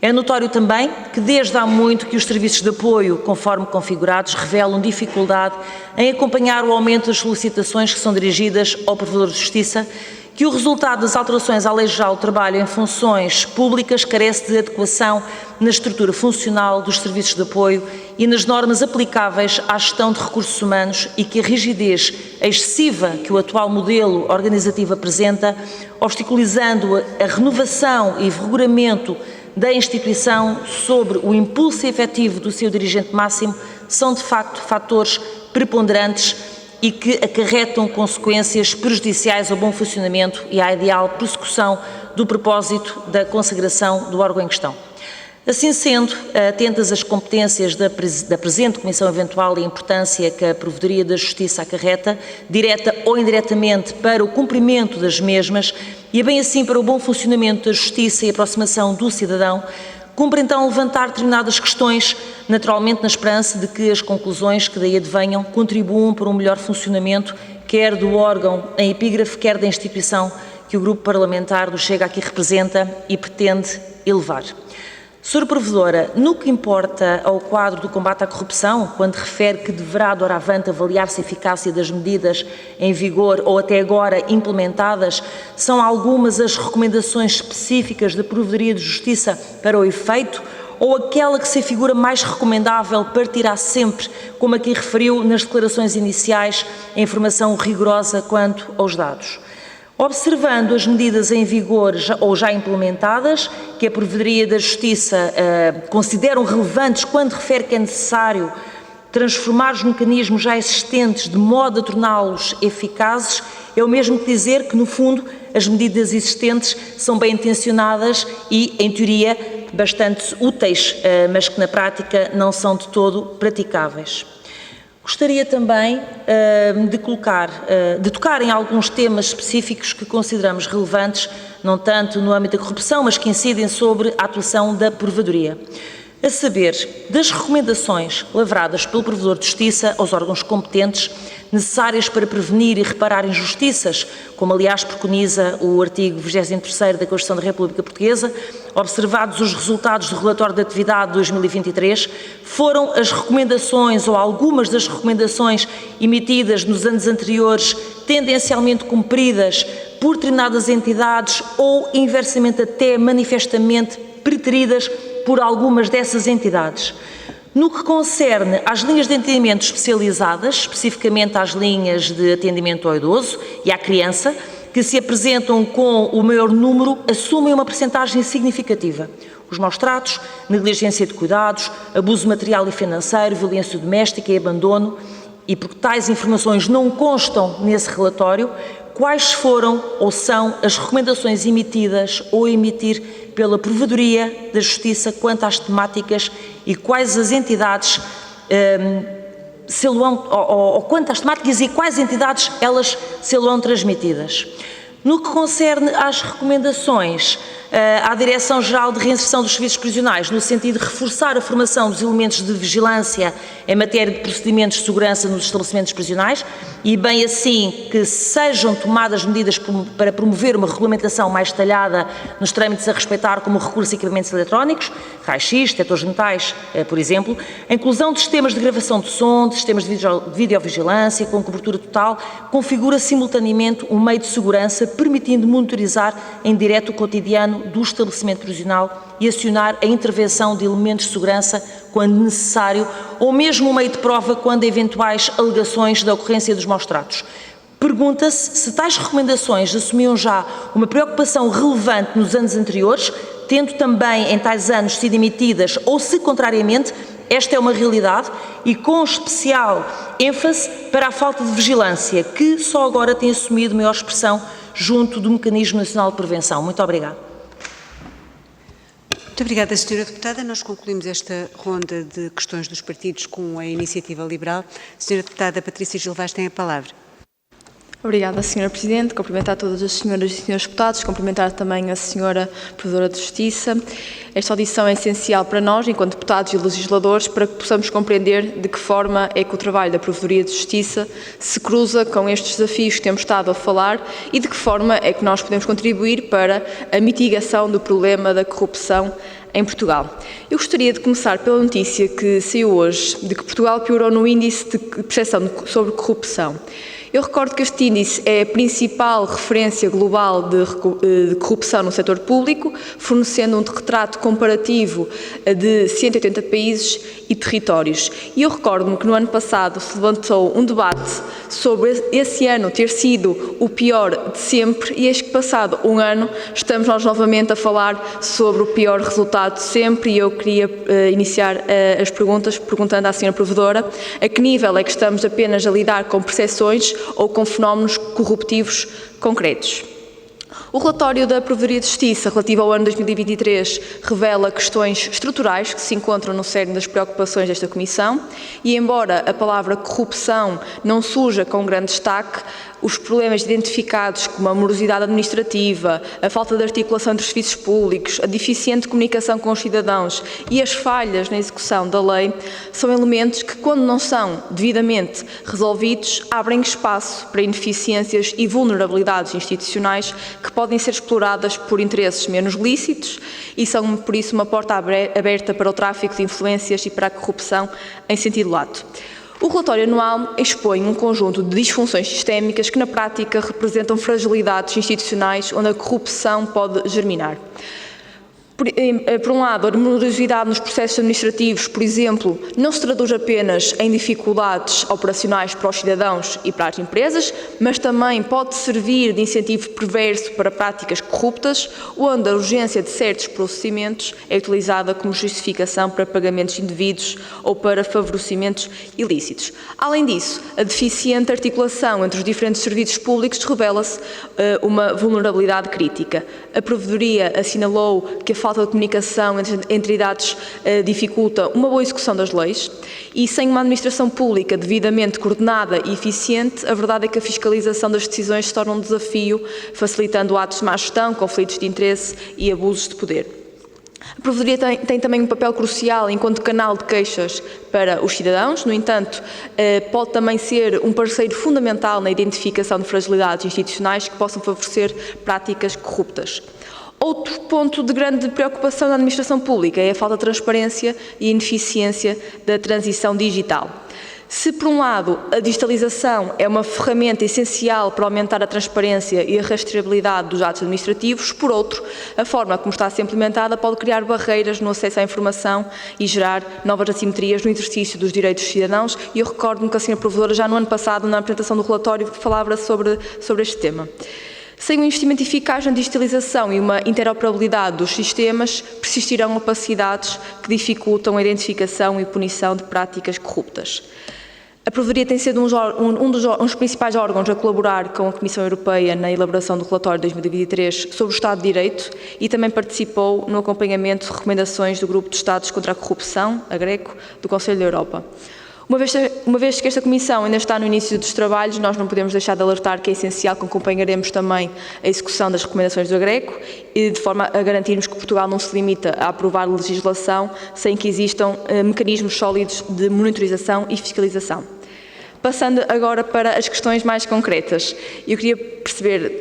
É notório também que desde há muito que os serviços de apoio, conforme configurados, revelam dificuldade em acompanhar o aumento das solicitações que são dirigidas ao Provedor de Justiça, que o resultado das alterações à Lei Geral do Trabalho em funções públicas carece de adequação na estrutura funcional dos serviços de apoio e nas normas aplicáveis à gestão de recursos humanos e que a rigidez excessiva que o atual modelo organizativo apresenta, obstaculizando a renovação e revigoramento da instituição sobre o impulso efetivo do seu dirigente máximo, são de facto fatores preponderantes e que acarretam consequências prejudiciais ao bom funcionamento e à ideal prossecução do propósito da consagração do órgão em questão. Assim sendo, atentas às competências da presente Comissão Eventual e a importância que a Provedoria da Justiça acarreta, direta ou indiretamente para o cumprimento das mesmas e bem assim para o bom funcionamento da Justiça e aproximação do cidadão, cumpre então levantar determinadas questões, naturalmente na esperança de que as conclusões que daí advenham contribuam para um melhor funcionamento, quer do órgão em epígrafe, quer da instituição que o Grupo Parlamentar do Chega aqui representa e pretende elevar. Sra. Provedora, no que importa ao quadro do combate à corrupção, quando refere que deverá doravante avaliar-se a eficácia das medidas em vigor ou até agora implementadas, são algumas as recomendações específicas da Provedoria de Justiça para o efeito, ou aquela que se afigura mais recomendável partirá sempre, como aqui referiu nas declarações iniciais, a informação rigorosa quanto aos dados? Observando as medidas em vigor ou já implementadas, que a Provedoria da Justiça consideram relevantes quando refere que é necessário transformar os mecanismos já existentes de modo a torná-los eficazes, é o mesmo que dizer que, no fundo, as medidas existentes são bem intencionadas e, em teoria, bastante úteis, mas que na prática não são de todo praticáveis. Gostaria também de tocar em alguns temas específicos que consideramos relevantes, não tanto no âmbito da corrupção, mas que incidem sobre a atuação da Provedoria. A saber, das recomendações lavradas pelo Provedor de Justiça aos órgãos competentes necessárias para prevenir e reparar injustiças, como aliás preconiza o artigo 23º da Constituição da República Portuguesa, observados os resultados do relatório de atividade de 2023, foram as recomendações ou algumas das recomendações emitidas nos anos anteriores tendencialmente cumpridas por determinadas entidades ou inversamente até manifestamente preteridas por algumas dessas entidades. No que concerne às linhas de atendimento especializadas, especificamente às linhas de atendimento ao idoso e à criança, que se apresentam com o maior número, assumem uma percentagem significativa. Os maus-tratos, negligência de cuidados, abuso material e financeiro, violência doméstica e abandono, e porque tais informações não constam nesse relatório, quais foram ou são as recomendações emitidas ou emitir pela Provedoria da Justiça quanto às temáticas e quais as entidades quanto às temáticas e quais entidades elas serão transmitidas. No que concerne às recomendações à Direção-Geral de Reinserção dos Serviços Prisionais, no sentido de reforçar a formação dos elementos de vigilância em matéria de procedimentos de segurança nos estabelecimentos prisionais e, bem assim, que sejam tomadas medidas para promover uma regulamentação mais detalhada nos trâmites a respeitar, como o recurso a equipamentos eletrónicos, raio-x, detectores metais, por exemplo, a inclusão de sistemas de gravação de som, de sistemas de videovigilância com cobertura total, configura simultaneamente um meio de segurança, permitindo monitorizar em direto o cotidiano do estabelecimento prisional e acionar a intervenção de elementos de segurança quando necessário, ou mesmo um meio de prova quando eventuais alegações da ocorrência dos maus-tratos. Pergunta-se se tais recomendações assumiam já uma preocupação relevante nos anos anteriores, tendo também em tais anos sido emitidas, ou se, contrariamente, esta é uma realidade e com especial ênfase para a falta de vigilância, que só agora tem assumido maior expressão junto do Mecanismo Nacional de Prevenção. Muito obrigada. Muito obrigada, Sra. Deputada. Nós concluímos esta ronda de questões dos partidos com a Iniciativa Liberal. Sra. Deputada Patrícia Gil Vaz tem a palavra. Obrigada, Sra. Presidente. Cumprimentar todas as senhoras e senhores deputados, cumprimentar também a Sra. Provedora de Justiça. Esta audição é essencial para nós, enquanto deputados e legisladores, para que possamos compreender de que forma é que o trabalho da Provedoria de Justiça se cruza com estes desafios que temos estado a falar e de que forma é que nós podemos contribuir para a mitigação do problema da corrupção em Portugal. Eu gostaria de começar pela notícia que saiu hoje de que Portugal piorou no índice de percepção sobre corrupção. Eu recordo que este índice é a principal referência global de corrupção no setor público, fornecendo um retrato comparativo de 180 países e territórios. E eu recordo-me que no ano passado se levantou um debate sobre esse ano ter sido o pior de sempre e eis que passado um ano estamos nós novamente a falar sobre o pior resultado de sempre e eu queria iniciar as perguntas perguntando à Sra. Provedora a que nível é que estamos apenas a lidar com percepções ou com fenómenos corruptivos concretos. O relatório da Provedoria de Justiça relativo ao ano 2023 revela questões estruturais que se encontram no cerne das preocupações desta Comissão e, embora a palavra corrupção não surja com grande destaque, os problemas identificados como a morosidade administrativa, a falta de articulação entre os serviços públicos, a deficiente comunicação com os cidadãos e as falhas na execução da lei são elementos que, quando não são devidamente resolvidos, abrem espaço para ineficiências e vulnerabilidades institucionais que podem ser exploradas por interesses menos lícitos e são, por isso, uma porta aberta para o tráfico de influências e para a corrupção em sentido lato. O relatório anual expõe um conjunto de disfunções sistémicas que, na prática, representam fragilidades institucionais onde a corrupção pode germinar. Por um lado, a morosidade nos processos administrativos, por exemplo, não se traduz apenas em dificuldades operacionais para os cidadãos e para as empresas, mas também pode servir de incentivo perverso para práticas corruptas, onde a urgência de certos procedimentos é utilizada como justificação para pagamentos indevidos ou para favorecimentos ilícitos. Além disso, a deficiente articulação entre os diferentes serviços públicos revela-se uma vulnerabilidade crítica. A Provedoria assinalou que a falta de comunicação entre entidades dificulta uma boa execução das leis e, sem uma administração pública devidamente coordenada e eficiente, a verdade é que a fiscalização das decisões se torna um desafio, facilitando atos de má gestão, conflitos de interesse e abusos de poder. A Provedoria tem também um papel crucial enquanto canal de queixas para os cidadãos, no entanto, pode também ser um parceiro fundamental na identificação de fragilidades institucionais que possam favorecer práticas corruptas. Outro ponto de grande preocupação na administração pública é a falta de transparência e ineficiência da transição digital. Se, por um lado, a digitalização é uma ferramenta essencial para aumentar a transparência e a rastreabilidade dos atos administrativos, por outro, a forma como está a ser implementada pode criar barreiras no acesso à informação e gerar novas assimetrias no exercício dos direitos dos cidadãos, e eu recordo-me que a Sra. Provedora já no ano passado, na apresentação do relatório, falava sobre este tema. Sem um investimento eficaz na digitalização e uma interoperabilidade dos sistemas, persistirão opacidades que dificultam a identificação e punição de práticas corruptas. A Provedoria tem sido um dos principais órgãos a colaborar com a Comissão Europeia na elaboração do relatório de 2023 sobre o Estado de Direito e também participou no acompanhamento de recomendações do Grupo de Estados contra a Corrupção, a GRECO, do Conselho da Europa. Uma vez que esta Comissão ainda está no início dos trabalhos, nós não podemos deixar de alertar que é essencial que acompanharemos também a execução das recomendações do GRECO e de forma a garantirmos que Portugal não se limita a aprovar legislação sem que existam mecanismos sólidos de monitorização e fiscalização. Passando agora para as questões mais concretas, eu queria perceber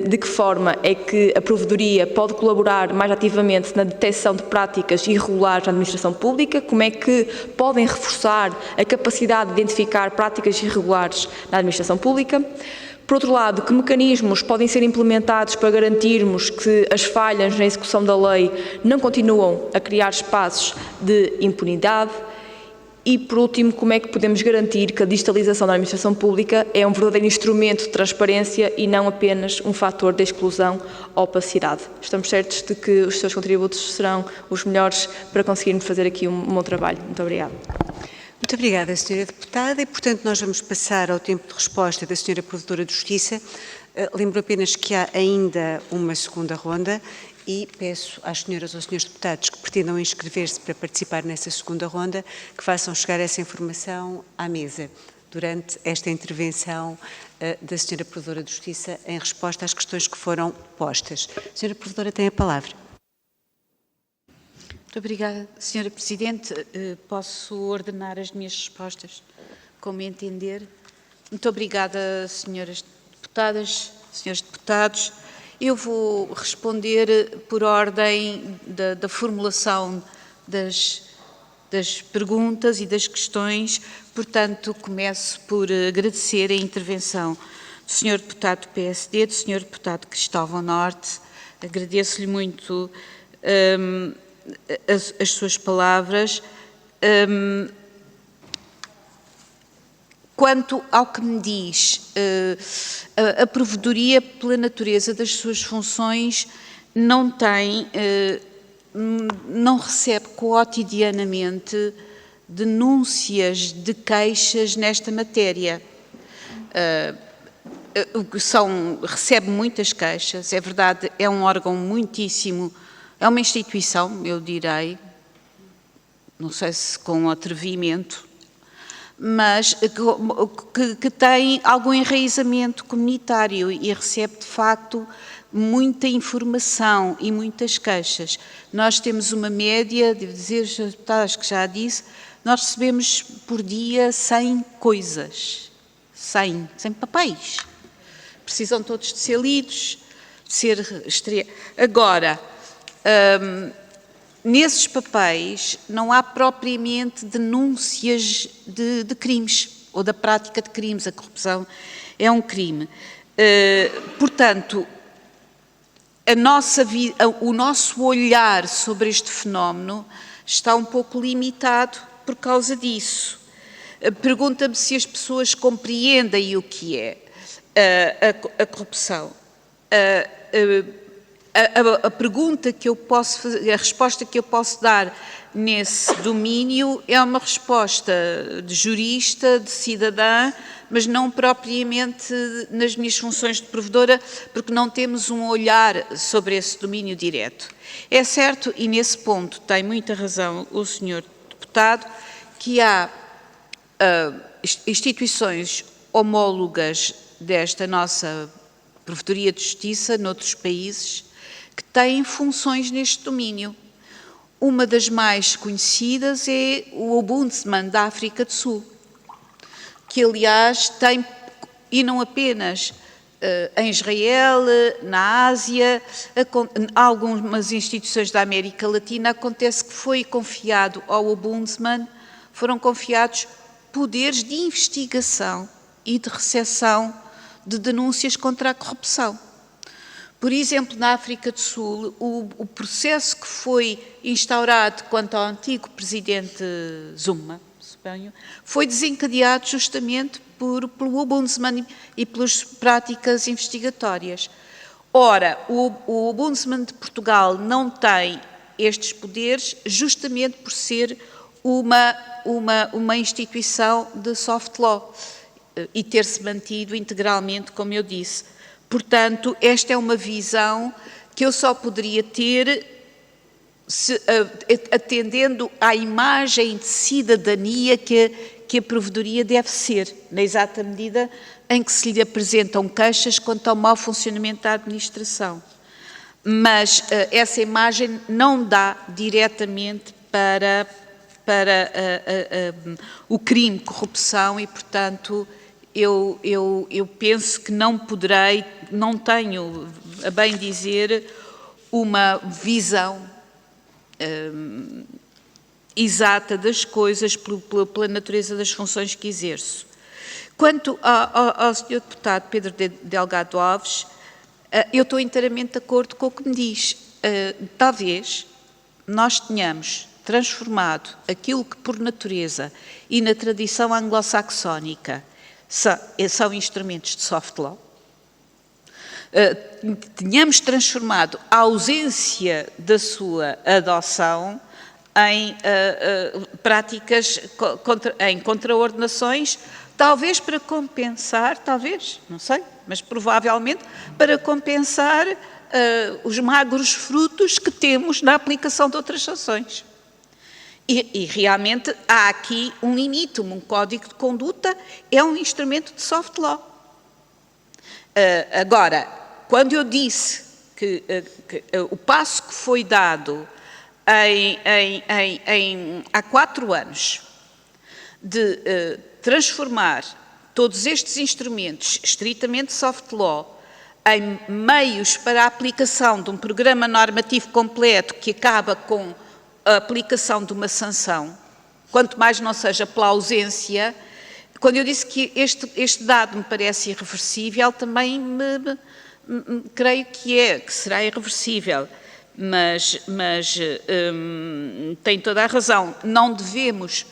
de que forma é que a Provedoria pode colaborar mais ativamente na detecção de práticas irregulares na administração pública, como é que podem reforçar a capacidade de identificar práticas irregulares na administração pública. Por outro lado, que mecanismos podem ser implementados para garantirmos que as falhas na execução da lei não continuam a criar espaços de impunidade. E, por último, como é que podemos garantir que a digitalização da administração pública é um verdadeiro instrumento de transparência e não apenas um fator de exclusão ou opacidade? Estamos certos de que os seus contributos serão os melhores para conseguirmos fazer aqui um bom trabalho. Muito obrigada. Muito obrigada, Sra. Deputada. E, portanto, nós vamos passar ao tempo de resposta da Sra. Provedora de Justiça. Lembro apenas que há ainda uma segunda ronda e peço às senhoras ou senhores deputados que pretendam inscrever-se para participar nessa segunda ronda que façam chegar essa informação à mesa durante esta intervenção da Sra. Provedora de Justiça em resposta às questões que foram postas. Sra. Provedora tem a palavra. Muito obrigada, Sra. Presidente. Posso ordenar as minhas respostas como entender? Muito obrigada, senhoras deputadas, senhores deputados. Eu vou responder por ordem da formulação das perguntas e das questões, portanto, começo por agradecer a intervenção do Sr. Deputado do PSD, do Sr. Deputado Cristóvão Norte, agradeço-lhe muito as suas palavras. Quanto ao que me diz, a Provedoria, pela natureza das suas funções, não recebe cotidianamente denúncias de queixas nesta matéria. Recebe muitas queixas, é verdade, é um órgão muitíssimo, é uma instituição, eu direi, não sei se com atrevimento, mas que tem algum enraizamento comunitário e recebe, de facto, muita informação e muitas queixas. Nós temos uma média, devo dizer, acho que já disse, nós recebemos por dia 100 coisas, 100 papéis. Precisam todos de ser lidos, de ser estreados. Agora, nesses papéis não há propriamente denúncias de crimes ou da prática de crimes. A corrupção é um crime. Portanto, o nosso olhar sobre este fenómeno está um pouco limitado por causa disso. Pergunta-me se as pessoas compreendem o que é a corrupção. A pergunta que eu posso fazer, a resposta que eu posso dar nesse domínio é uma resposta de jurista, de cidadã, mas não propriamente nas minhas funções de provedora, porque não temos um olhar sobre esse domínio direto. É certo, e nesse ponto tem muita razão o senhor deputado, que há instituições homólogas desta nossa Provedoria de Justiça, noutros países, que têm funções neste domínio. Uma das mais conhecidas é o Ombudsman da África do Sul, que aliás tem, e não apenas em Israel, na Ásia, algumas instituições da América Latina, acontece que foi confiado ao Ombudsman, foram confiados poderes de investigação e de recepção de denúncias contra a corrupção. Por exemplo, na África do Sul, o processo que foi instaurado quanto ao antigo presidente Zuma, suponho, foi desencadeado justamente pelo Ombudsman e pelas práticas investigatórias. Ora, o Ombudsman de Portugal não tem estes poderes justamente por ser uma instituição de soft law e ter-se mantido integralmente, como eu disse. Portanto, esta é uma visão que eu só poderia ter atendendo à imagem de cidadania que a provedoria deve ser, na exata medida em que se lhe apresentam queixas quanto ao mau funcionamento da administração. Mas essa imagem não dá diretamente para o crime de corrupção e, portanto, eu penso que não poderei, não tenho, a bem dizer, uma visão exata das coisas pela natureza das funções que exerço. Quanto ao Sr. Deputado Pedro Delgado Alves, eu estou inteiramente de acordo com o que me diz. Talvez nós tenhamos transformado aquilo que por natureza e na tradição anglo-saxónica são instrumentos de soft law, tenhamos transformado a ausência da sua adoção em práticas, em contraordenações, talvez para compensar, talvez, não sei, mas provavelmente para compensar os magros frutos que temos na aplicação de outras sanções. E realmente há aqui um limite, um código de conduta é um instrumento de soft law. Agora, quando eu disse que o passo que foi dado há 4 anos de transformar todos estes instrumentos estritamente soft law em meios para a aplicação de um programa normativo completo que acaba com a aplicação de uma sanção, quanto mais não seja pela ausência, quando eu disse que este dado me parece irreversível, também creio que será irreversível, mas tem toda a razão, não devemos,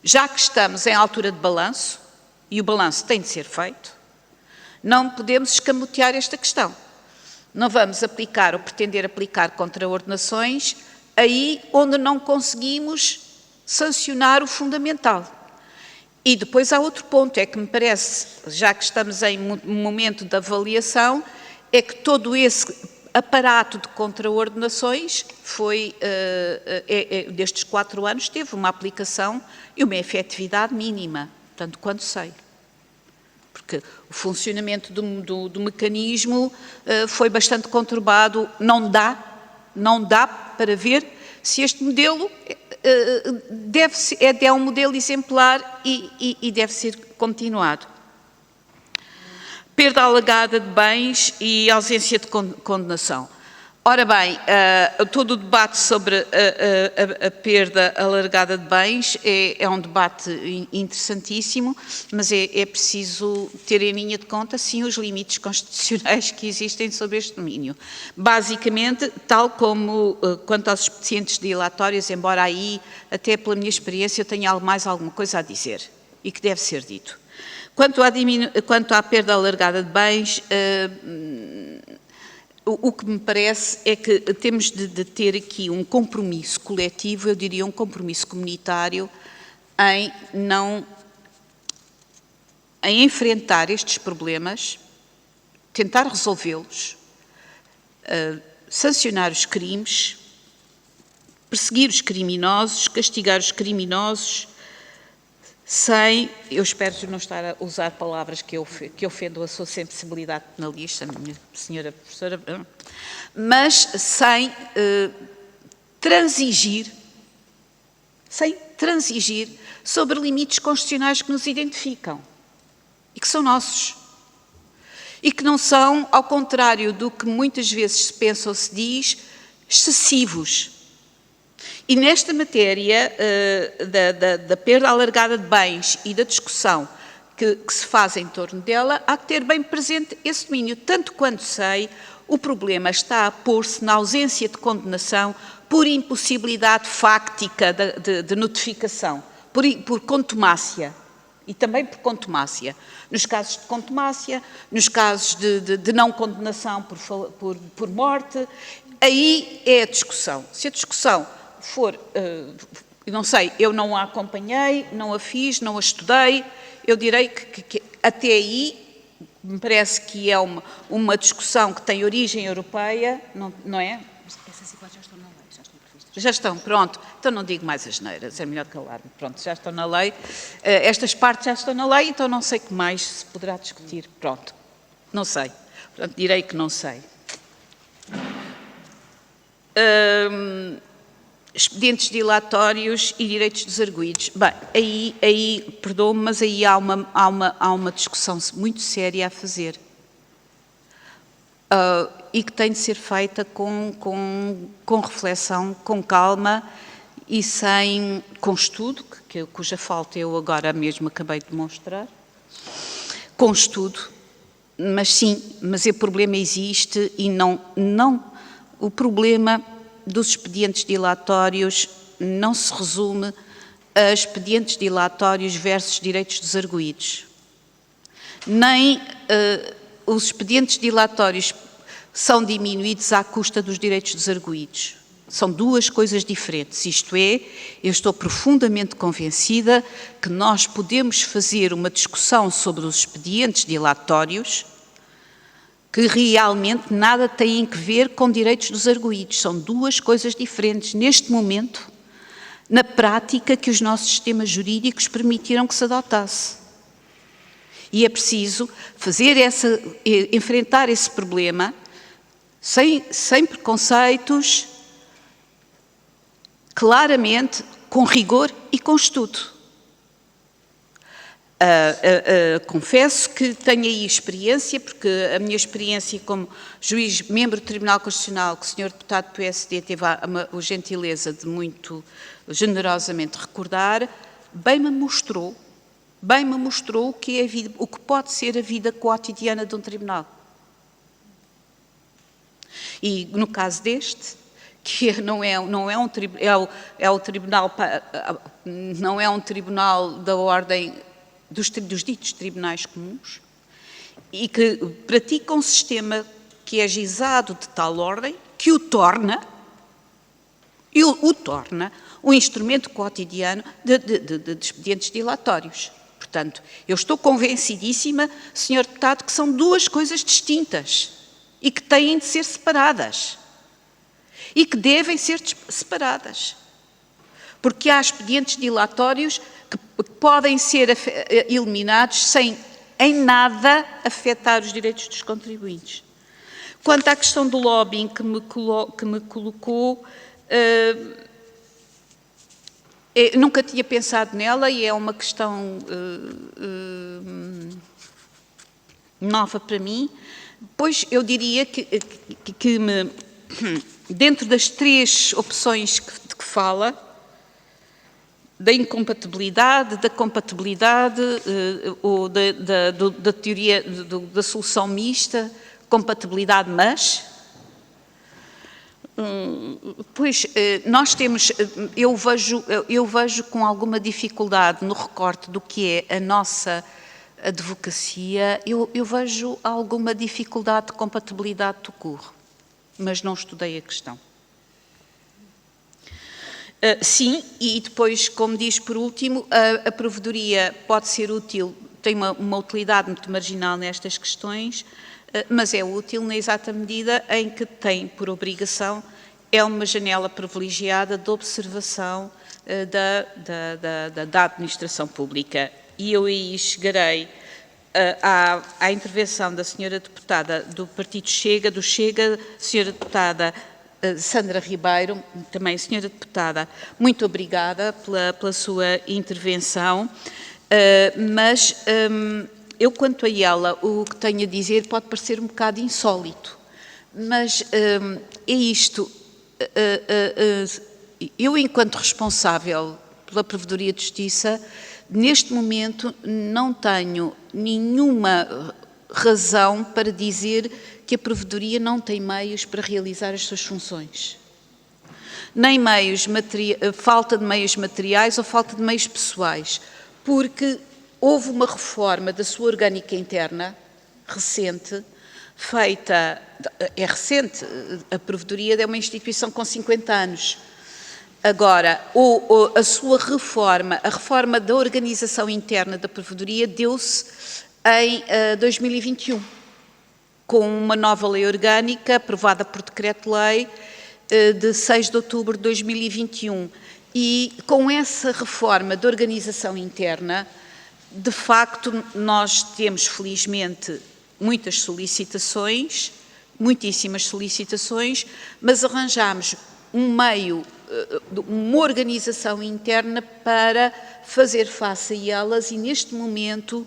já que estamos em altura de balanço, e o balanço tem de ser feito, não podemos escamotear esta questão. Não vamos aplicar ou pretender aplicar contraordenações aí onde não conseguimos sancionar o fundamental. E depois há outro ponto, é que me parece, já que estamos em momento de avaliação, é que todo esse aparato de contraordenações foi, destes 4 anos, teve uma aplicação e uma efetividade mínima, tanto quanto sei. Porque o funcionamento do mecanismo foi bastante conturbado, não dá para ver se este modelo é um modelo exemplar e deve ser continuado. Perda alegada de bens e ausência de condenação. Ora bem, todo o debate sobre a perda alargada de bens é um debate interessantíssimo, mas é preciso ter em linha de conta, sim, os limites constitucionais que existem sobre este domínio. Basicamente, tal como quanto aos expedientes dilatórios, embora aí, até pela minha experiência, eu tenha mais alguma coisa a dizer e que deve ser dito. Quanto à perda alargada de bens, o que me parece é que temos de ter aqui um compromisso coletivo, eu diria um compromisso comunitário, em enfrentar estes problemas, tentar resolvê-los, sancionar os crimes, perseguir os criminosos, castigar os criminosos, eu espero não estar a usar palavras que ofendam a sua sensibilidade penalista, minha senhora professora, mas sem transigir sobre limites constitucionais que nos identificam e que são nossos. E que não são, ao contrário do que muitas vezes se pensa ou se diz, excessivos. E nesta matéria da perda alargada de bens e da discussão que se faz em torno dela, há que ter bem presente esse domínio. Tanto quanto sei, o problema está a pôr-se na ausência de condenação por impossibilidade fáctica de notificação, por contumácia. E também por contumácia. Nos casos de contumácia, nos casos de não condenação por morte, aí é a discussão. Se a discussão for, não sei, eu não a acompanhei, não a fiz, não a estudei, eu direi que até aí me parece que é uma discussão que tem origem europeia, não é? Essas hipóteses já estão na lei, já estão previstas. Já estão, pronto. Então não digo mais asneiras, é melhor calar-me. Pronto, já estão na lei. Estas partes já estão na lei, então não sei o que mais se poderá discutir. Pronto, não sei. Portanto, direi que não sei. Expedientes dilatórios e direitos dos arguidos. Bem, aí perdoe-me, mas aí há uma discussão muito séria a fazer. E que tem de ser feita com reflexão, com calma e com estudo, cuja falta eu agora mesmo acabei de demonstrar, com estudo, mas sim, mas o problema existe e o problema dos expedientes dilatórios não se resume a expedientes dilatórios versus direitos dos arguidos. Nem os expedientes dilatórios são diminuídos à custa dos direitos dos arguidos. São duas coisas diferentes. Isto é, eu estou profundamente convencida que nós podemos fazer uma discussão sobre os expedientes dilatórios que realmente nada têm a ver com direitos dos arguidos. São duas coisas diferentes neste momento, na prática que os nossos sistemas jurídicos permitiram que se adotasse. E é preciso enfrentar esse problema sem preconceitos, claramente, com rigor e com estudo. Confesso que tenho aí experiência, porque a minha experiência como juiz, membro do Tribunal Constitucional, que o Sr. Deputado do PSD teve a gentileza de muito generosamente recordar, bem me mostrou o que é o que pode ser a vida cotidiana de um tribunal. E no caso deste, que não é um tribunal da ordem dos ditos tribunais comuns, e que pratica um sistema que é ajuizado de tal ordem que o torna um instrumento cotidiano de expedientes dilatórios. Portanto, eu estou convencidíssima, Sr. Deputado, que são duas coisas distintas. e que têm de ser separadas e que devem ser separadas. Porque há expedientes dilatórios que podem ser eliminados sem em nada afetar os direitos dos contribuintes. Quanto à questão do lobbying que me colocou, nunca tinha pensado nela e é uma questão nova para mim, pois eu diria que dentro das 3 opções de que fala, da incompatibilidade, da compatibilidade, ou da teoria da solução mista, compatibilidade, mas, pois, nós temos, eu vejo com alguma dificuldade no recorte do que é a nossa advocacia, eu vejo alguma dificuldade de compatibilidade do curso, mas não estudei a questão. Sim, e depois, como diz por último, a provedoria pode ser útil, tem uma utilidade muito marginal nestas questões, mas é útil na exata medida em que tem por obrigação, é uma janela privilegiada de observação da administração pública. E eu aí chegarei à intervenção da senhora deputada do Partido Chega, senhora deputada Sandra Ribeiro, também senhora deputada, muito obrigada pela sua intervenção, mas eu quanto a ela, o que tenho a dizer pode parecer um bocado insólito, mas é isto, eu enquanto responsável pela Provedoria de Justiça, neste momento não tenho nenhuma razão para dizer que a Provedoria não tem meios para realizar as suas funções. Nem falta de meios materiais ou falta de meios pessoais, porque houve uma reforma da sua orgânica interna, recente, feita, é recente, a Provedoria é uma instituição com 50 anos. Agora, a sua reforma, a reforma da organização interna da Provedoria deu-se em 2021, com uma nova lei orgânica aprovada por decreto-lei de 6 de outubro de 2021. E com essa reforma de organização interna, de facto, nós temos, felizmente, muitas solicitações, muitíssimas solicitações, mas arranjamos um meio, uma organização interna para fazer face a elas e, neste momento,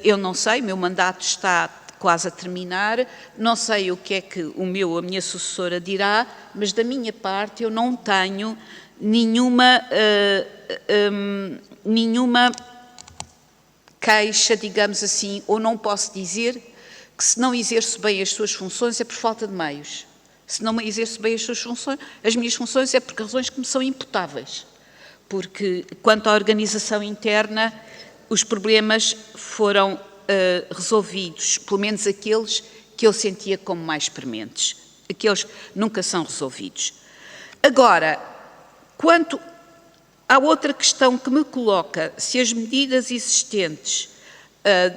eu não sei, meu mandato está quase a terminar, não sei o que é que a minha sucessora dirá, mas da minha parte eu não tenho nenhuma queixa, digamos assim, ou não posso dizer que se não exerço bem as suas funções é por falta de meios. Se não exerço bem as minhas funções é por razões que me são imputáveis. Porque, quanto à organização interna, os problemas foram resolvidos, pelo menos aqueles que eu sentia como mais prementes. Aqueles nunca são resolvidos. Agora, quanto à outra questão que me coloca, se as medidas existentes,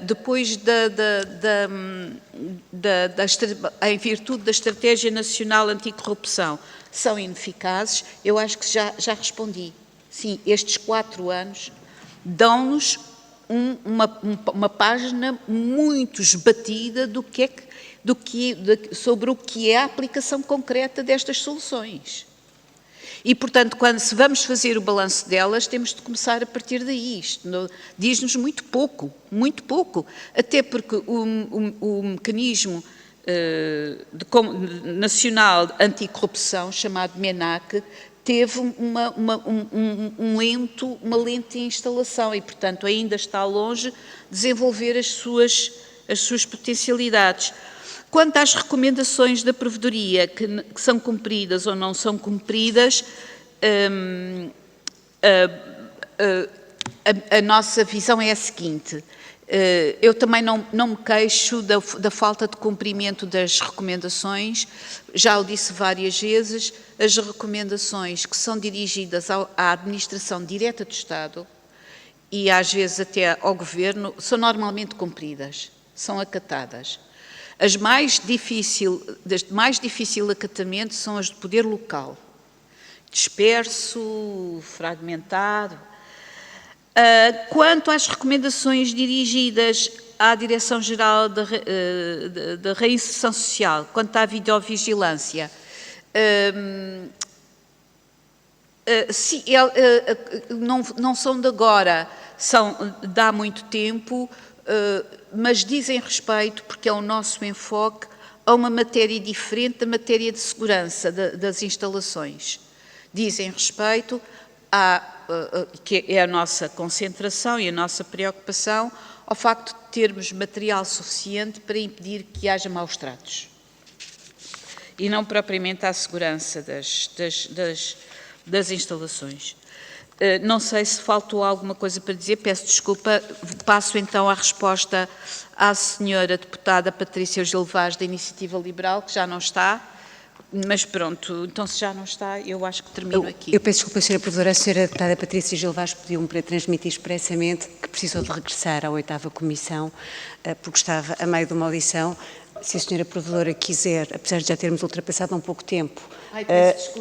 depois em virtude da Estratégia Nacional Anticorrupção, são ineficazes, eu acho que já respondi. Sim, estes 4 anos dão-nos uma página muito esbatida sobre o que é a aplicação concreta destas soluções. E, portanto, se vamos fazer o balanço delas, temos de começar a partir daí. Isto diz-nos muito pouco, até porque o mecanismo nacional anticorrupção, chamado MENAC, teve uma lenta instalação e, portanto, ainda está longe de desenvolver as suas potencialidades. Quanto às recomendações da Provedoria, que são cumpridas ou não são cumpridas, a nossa visão é a seguinte. Eu também não me queixo da falta de cumprimento das recomendações, já o disse várias vezes, as recomendações que são dirigidas à administração direta do Estado e às vezes até ao Governo são normalmente cumpridas, são acatadas. As de mais difícil acatamento são as de poder local, disperso, fragmentado. Quanto às recomendações dirigidas à Direção-Geral da Reinserção Social, quanto à videovigilância, não são de agora, são de há muito tempo, mas dizem respeito, porque é o nosso enfoque, a uma matéria diferente da matéria de segurança das instalações. Dizem respeito que é a nossa concentração e a nossa preocupação, ao facto de termos material suficiente para impedir que haja maus tratos. E não propriamente à segurança das instalações. Não sei se faltou alguma coisa para dizer, peço desculpa. Passo então a resposta à senhora deputada Patrícia Gil Vaz, da Iniciativa Liberal, que já não está, mas pronto, então se já não está, eu acho que termino aqui. Eu peço desculpa, senhora Provedora, a senhora deputada Patrícia Gil Vaz pediu-me para transmitir expressamente que precisou de regressar à 8ª Comissão, porque estava a meio de uma audição. Se a senhora Provedora quiser, apesar de já termos ultrapassado um pouco tempo,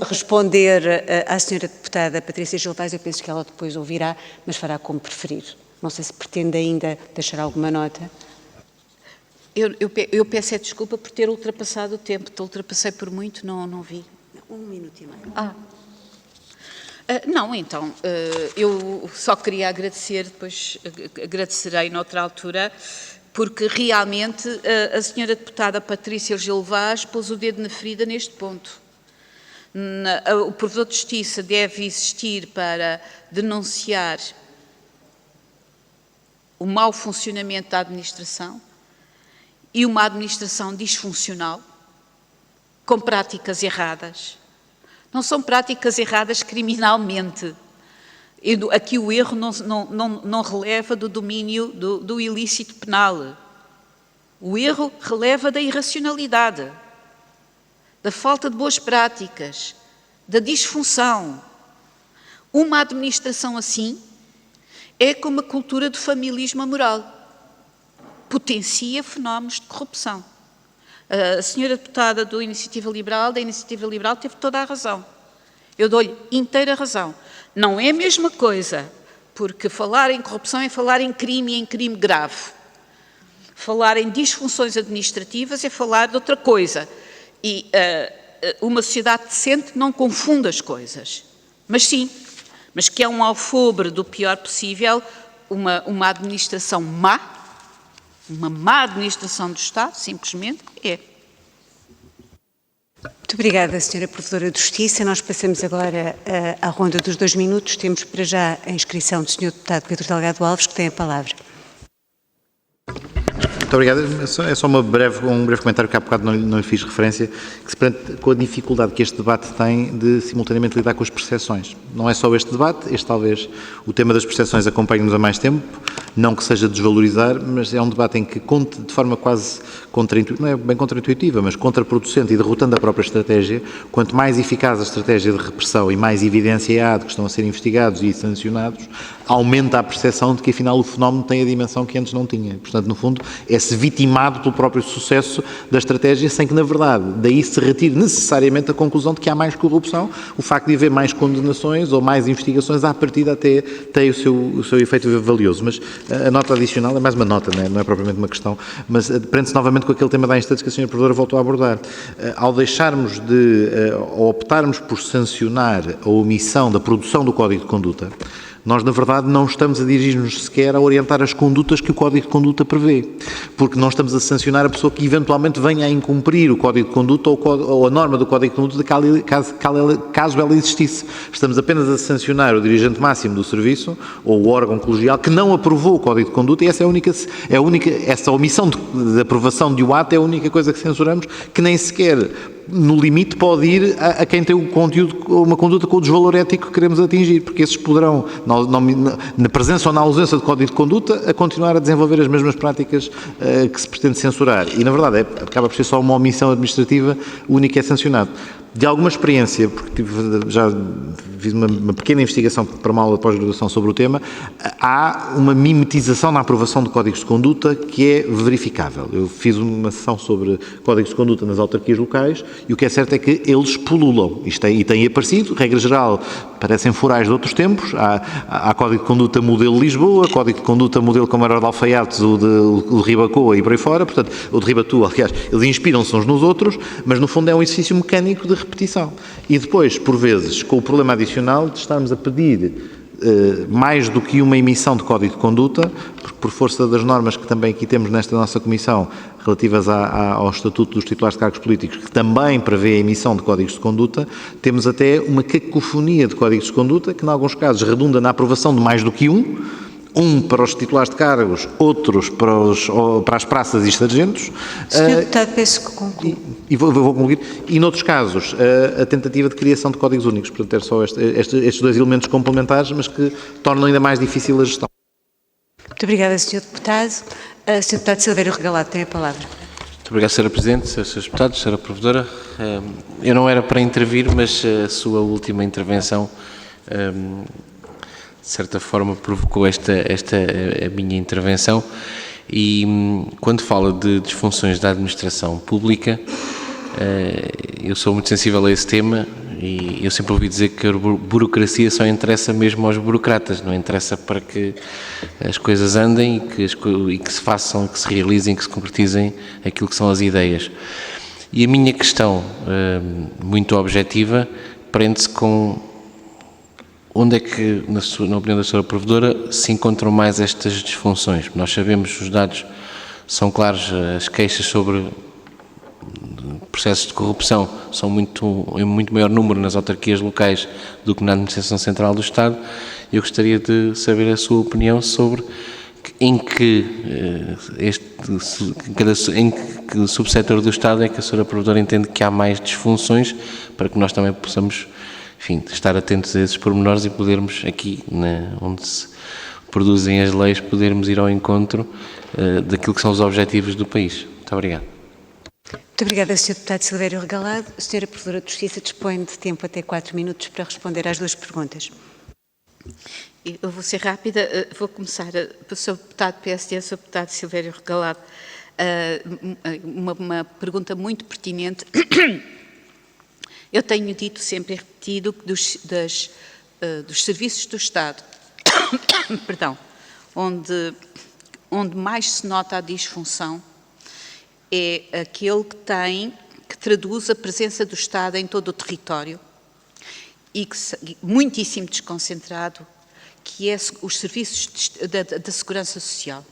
responder à senhora deputada Patrícia Gil Vaz, eu penso que ela depois ouvirá, mas fará como preferir. Não sei se pretende ainda deixar alguma nota. Eu peço desculpa por ter ultrapassado o tempo. Ultrapassei por muito, não vi. 1 minuto e meio. Não, então, eu só queria agradecer, depois agradecerei noutra altura, porque realmente a senhora deputada Patrícia Gil Vaz pôs o dedo na ferida neste ponto. O Provedor de Justiça deve existir para denunciar o mau funcionamento da administração e uma administração disfuncional, com práticas erradas. Não são práticas erradas criminalmente. Aqui o erro não releva do domínio do ilícito penal. O erro releva da irracionalidade, da falta de boas práticas, da disfunção. Uma administração assim é como a cultura do familismo amoral. Potencia fenómenos de corrupção. A senhora deputada da Iniciativa Liberal teve toda a razão. Eu dou-lhe inteira razão. Não é a mesma coisa, porque falar em corrupção é falar em crime e em crime grave. Falar em disfunções administrativas é falar de outra coisa. E uma sociedade decente não confunde as coisas. Mas sim, mas que é um alfobre do pior possível, uma administração má, uma má administração do Estado, simplesmente é. Muito obrigada, senhora Provedora de Justiça. Nós passamos agora à ronda dos 2 minutos. Temos para já a inscrição do senhor deputado Pedro Delgado Alves, que tem a palavra. Muito obrigado. É só um breve comentário que há bocado não lhe fiz referência, que se prende com a dificuldade que este debate tem de simultaneamente lidar com as percepções. Não é só este debate, talvez o tema das percepções acompanhe-nos há mais tempo, não que seja desvalorizar, mas é um debate em que, de forma quase contraintuitiva, não é bem contraintuitiva, mas contraproducente e derrotando a própria estratégia, quanto mais eficaz a estratégia de repressão e mais evidência há de que estão a ser investigados e sancionados, aumenta a percepção de que afinal o fenómeno tem a dimensão que antes não tinha. Portanto, no fundo, é-se vitimado pelo próprio sucesso da estratégia, sem que, na verdade, daí se retire necessariamente a conclusão de que há mais corrupção. O facto de haver mais condenações ou mais investigações, à partida até tem o seu efeito valioso. Mas a nota adicional é mais uma nota, não é propriamente uma questão, mas prende-se novamente com aquele tema da instância que a senhora Provedora voltou a abordar. Ao deixarmos ao optarmos por sancionar a omissão da produção do Código de Conduta, nós, na verdade, não estamos a dirigir-nos sequer a orientar as condutas que o Código de Conduta prevê, porque não estamos a sancionar a pessoa que eventualmente venha a incumprir o Código de Conduta ou a norma do Código de Conduta caso ela existisse. Estamos apenas a sancionar o dirigente máximo do serviço ou o órgão colegial que não aprovou o Código de Conduta, e essa essa omissão de aprovação de um ato é a única coisa que censuramos, que nem sequer no limite pode ir a quem tem uma conduta com o desvalor ético que queremos atingir, porque esses poderão, na presença ou na ausência de Código de Conduta, a continuar a desenvolver as mesmas práticas que se pretende censurar. E, na verdade, acaba por ser só uma omissão administrativa única e é sancionado. De alguma experiência, porque já fiz uma pequena investigação para uma aula de pós-graduação sobre o tema, há uma mimetização na aprovação de códigos de conduta que é verificável. Eu fiz uma sessão sobre códigos de conduta nas autarquias locais e o que é certo é que eles pululam. E têm aparecido, regra geral, parecem forais de outros tempos. Há código de conduta modelo Lisboa, código de conduta modelo Camarão de Alfaiates, o de Ribacoa e por aí fora, portanto, o de Ribatu, aliás, eles inspiram-se uns nos outros, mas no fundo é um exercício mecânico de repetição. E depois, por vezes, com o problema adicional de estarmos a pedir mais do que uma emissão de código de conduta, porque por força das normas que também aqui temos nesta nossa comissão, relativas ao Estatuto dos Titulares de Cargos Políticos, que também prevê a emissão de códigos de conduta, temos até uma cacofonia de códigos de conduta, que em alguns casos redunda na aprovação de mais do que um para os titulares de cargos, outros para as praças e sargentos. Senhor Deputado, peço que conclua. E vou concluir. E, noutros casos, a tentativa de criação de códigos únicos. Portanto, é só estes dois elementos complementares, mas que tornam ainda mais difícil a gestão. Muito obrigada, Sr. Deputado. Sr. Deputado Silvério Regalado tem a palavra. Muito obrigado, Sra. Presidente, Srs. Deputados, Sra. Provedora. Eu não era para intervir, mas a sua última intervenção, de certa forma, provocou a minha intervenção. E quando fala de disfunções da administração pública, eu sou muito sensível a esse tema e eu sempre ouvi dizer que a burocracia só interessa mesmo aos burocratas, não interessa para que as coisas andem e que se façam, que se realizem, que se concretizem aquilo que são as ideias. E a minha questão, muito objetiva, prende-se com onde é que, na opinião da Sra. Provedora, se encontram mais estas disfunções? Nós sabemos, os dados são claros, as queixas sobre processos de corrupção são em muito maior número nas autarquias locais do que na Administração Central do Estado. Eu gostaria de saber a sua opinião sobre em que subsetor do Estado é que a Sra. Provedora entende que há mais disfunções, para que nós também possamos, enfim, estar atentos a esses pormenores e podermos aqui, onde se produzem as leis, podermos ir ao encontro daquilo que são os objetivos do país. Muito obrigado. Muito obrigada, Sr. Deputado Silvério Regalado. A Sra. Provedora de Justiça dispõe de tempo até 4 minutos para responder às duas perguntas. Eu vou ser rápida, vou começar pelo Sr. Deputado PSD, Sr. Deputado Silvério Regalado, uma pergunta muito pertinente. Eu tenho dito sempre e repetido que dos serviços do Estado, perdão, onde mais se nota a disfunção é aquele que traduz a presença do Estado em todo o território e que muitíssimo desconcentrado, que é os serviços da Segurança Social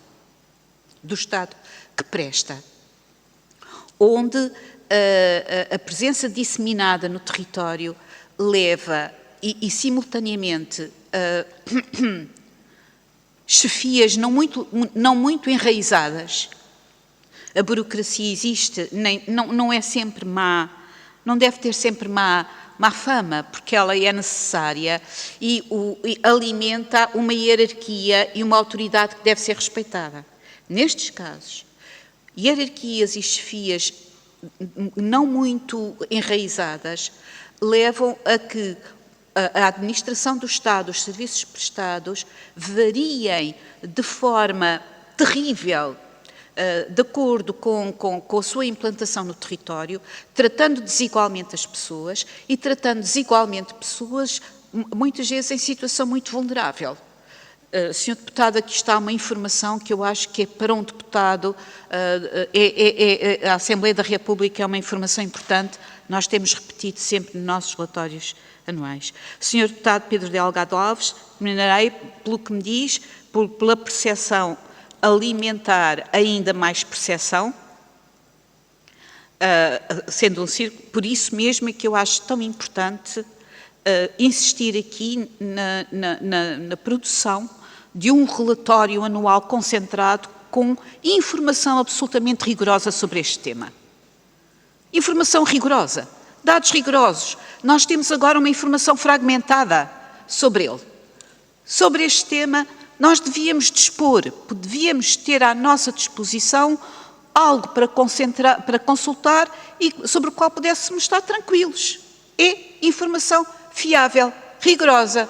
do Estado que presta, onde a presença disseminada no território leva e simultaneamente chefias não muito enraizadas. A burocracia existe, não é sempre má, não deve ter sempre má fama, porque ela é necessária e alimenta uma hierarquia e uma autoridade que deve ser respeitada. Nestes casos, hierarquias e chefias não muito enraizadas levam a que a administração do Estado, os serviços prestados, variem de forma terrível, de acordo com a sua implantação no território, tratando desigualmente as pessoas e tratando desigualmente pessoas, muitas vezes em situação muito vulnerável. Sr. Deputado, aqui está uma informação que eu acho que é para um deputado, a Assembleia da República é uma informação importante, nós temos repetido sempre nos nossos relatórios anuais. Sr. Deputado Pedro Delgado Alves, terminarei pelo que me diz, pela percepção alimentar ainda mais percepção, sendo um círculo, por isso mesmo é que eu acho tão importante insistir aqui na produção de um relatório anual concentrado com informação absolutamente rigorosa sobre este tema. Informação rigorosa, dados rigorosos. Nós temos agora uma informação fragmentada sobre ele. Sobre este tema, nós devíamos devíamos ter à nossa disposição algo para consultar e sobre o qual pudéssemos estar tranquilos. é informação fiável, rigorosa.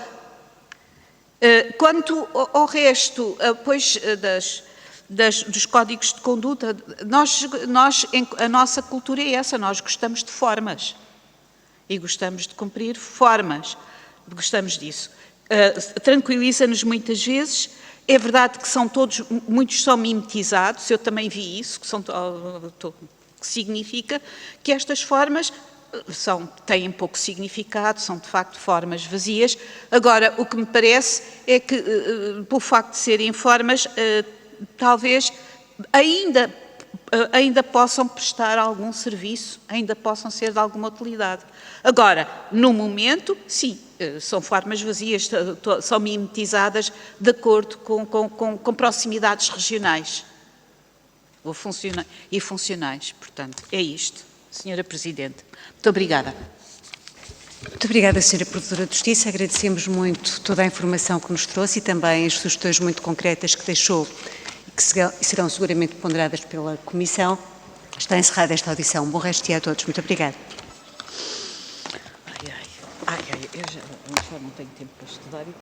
Quanto ao resto, pois, dos códigos de conduta, a nossa cultura é essa, nós gostamos de formas e gostamos de cumprir formas, gostamos disso. Tranquiliza-nos muitas vezes, é verdade que muitos são mimetizados, eu também vi isso, que significa que estas formas têm pouco significado, são de facto formas vazias. Agora, o que me parece é que, pelo facto de serem formas, talvez ainda possam prestar algum serviço, ainda possam ser de alguma utilidade. Agora, no momento, sim, são formas vazias, são mimetizadas de acordo com proximidades regionais e funcionais. Portanto, é isto, Senhora Presidente. Muito obrigada. Muito obrigada, Sra. Provedora de Justiça. Agradecemos muito toda a informação que nos trouxe e também as sugestões muito concretas que deixou e que serão seguramente ponderadas pela Comissão. Está encerrada esta audição. Bom resto de dia a todos. Muito obrigada. Eu já não tenho tempo para estudar.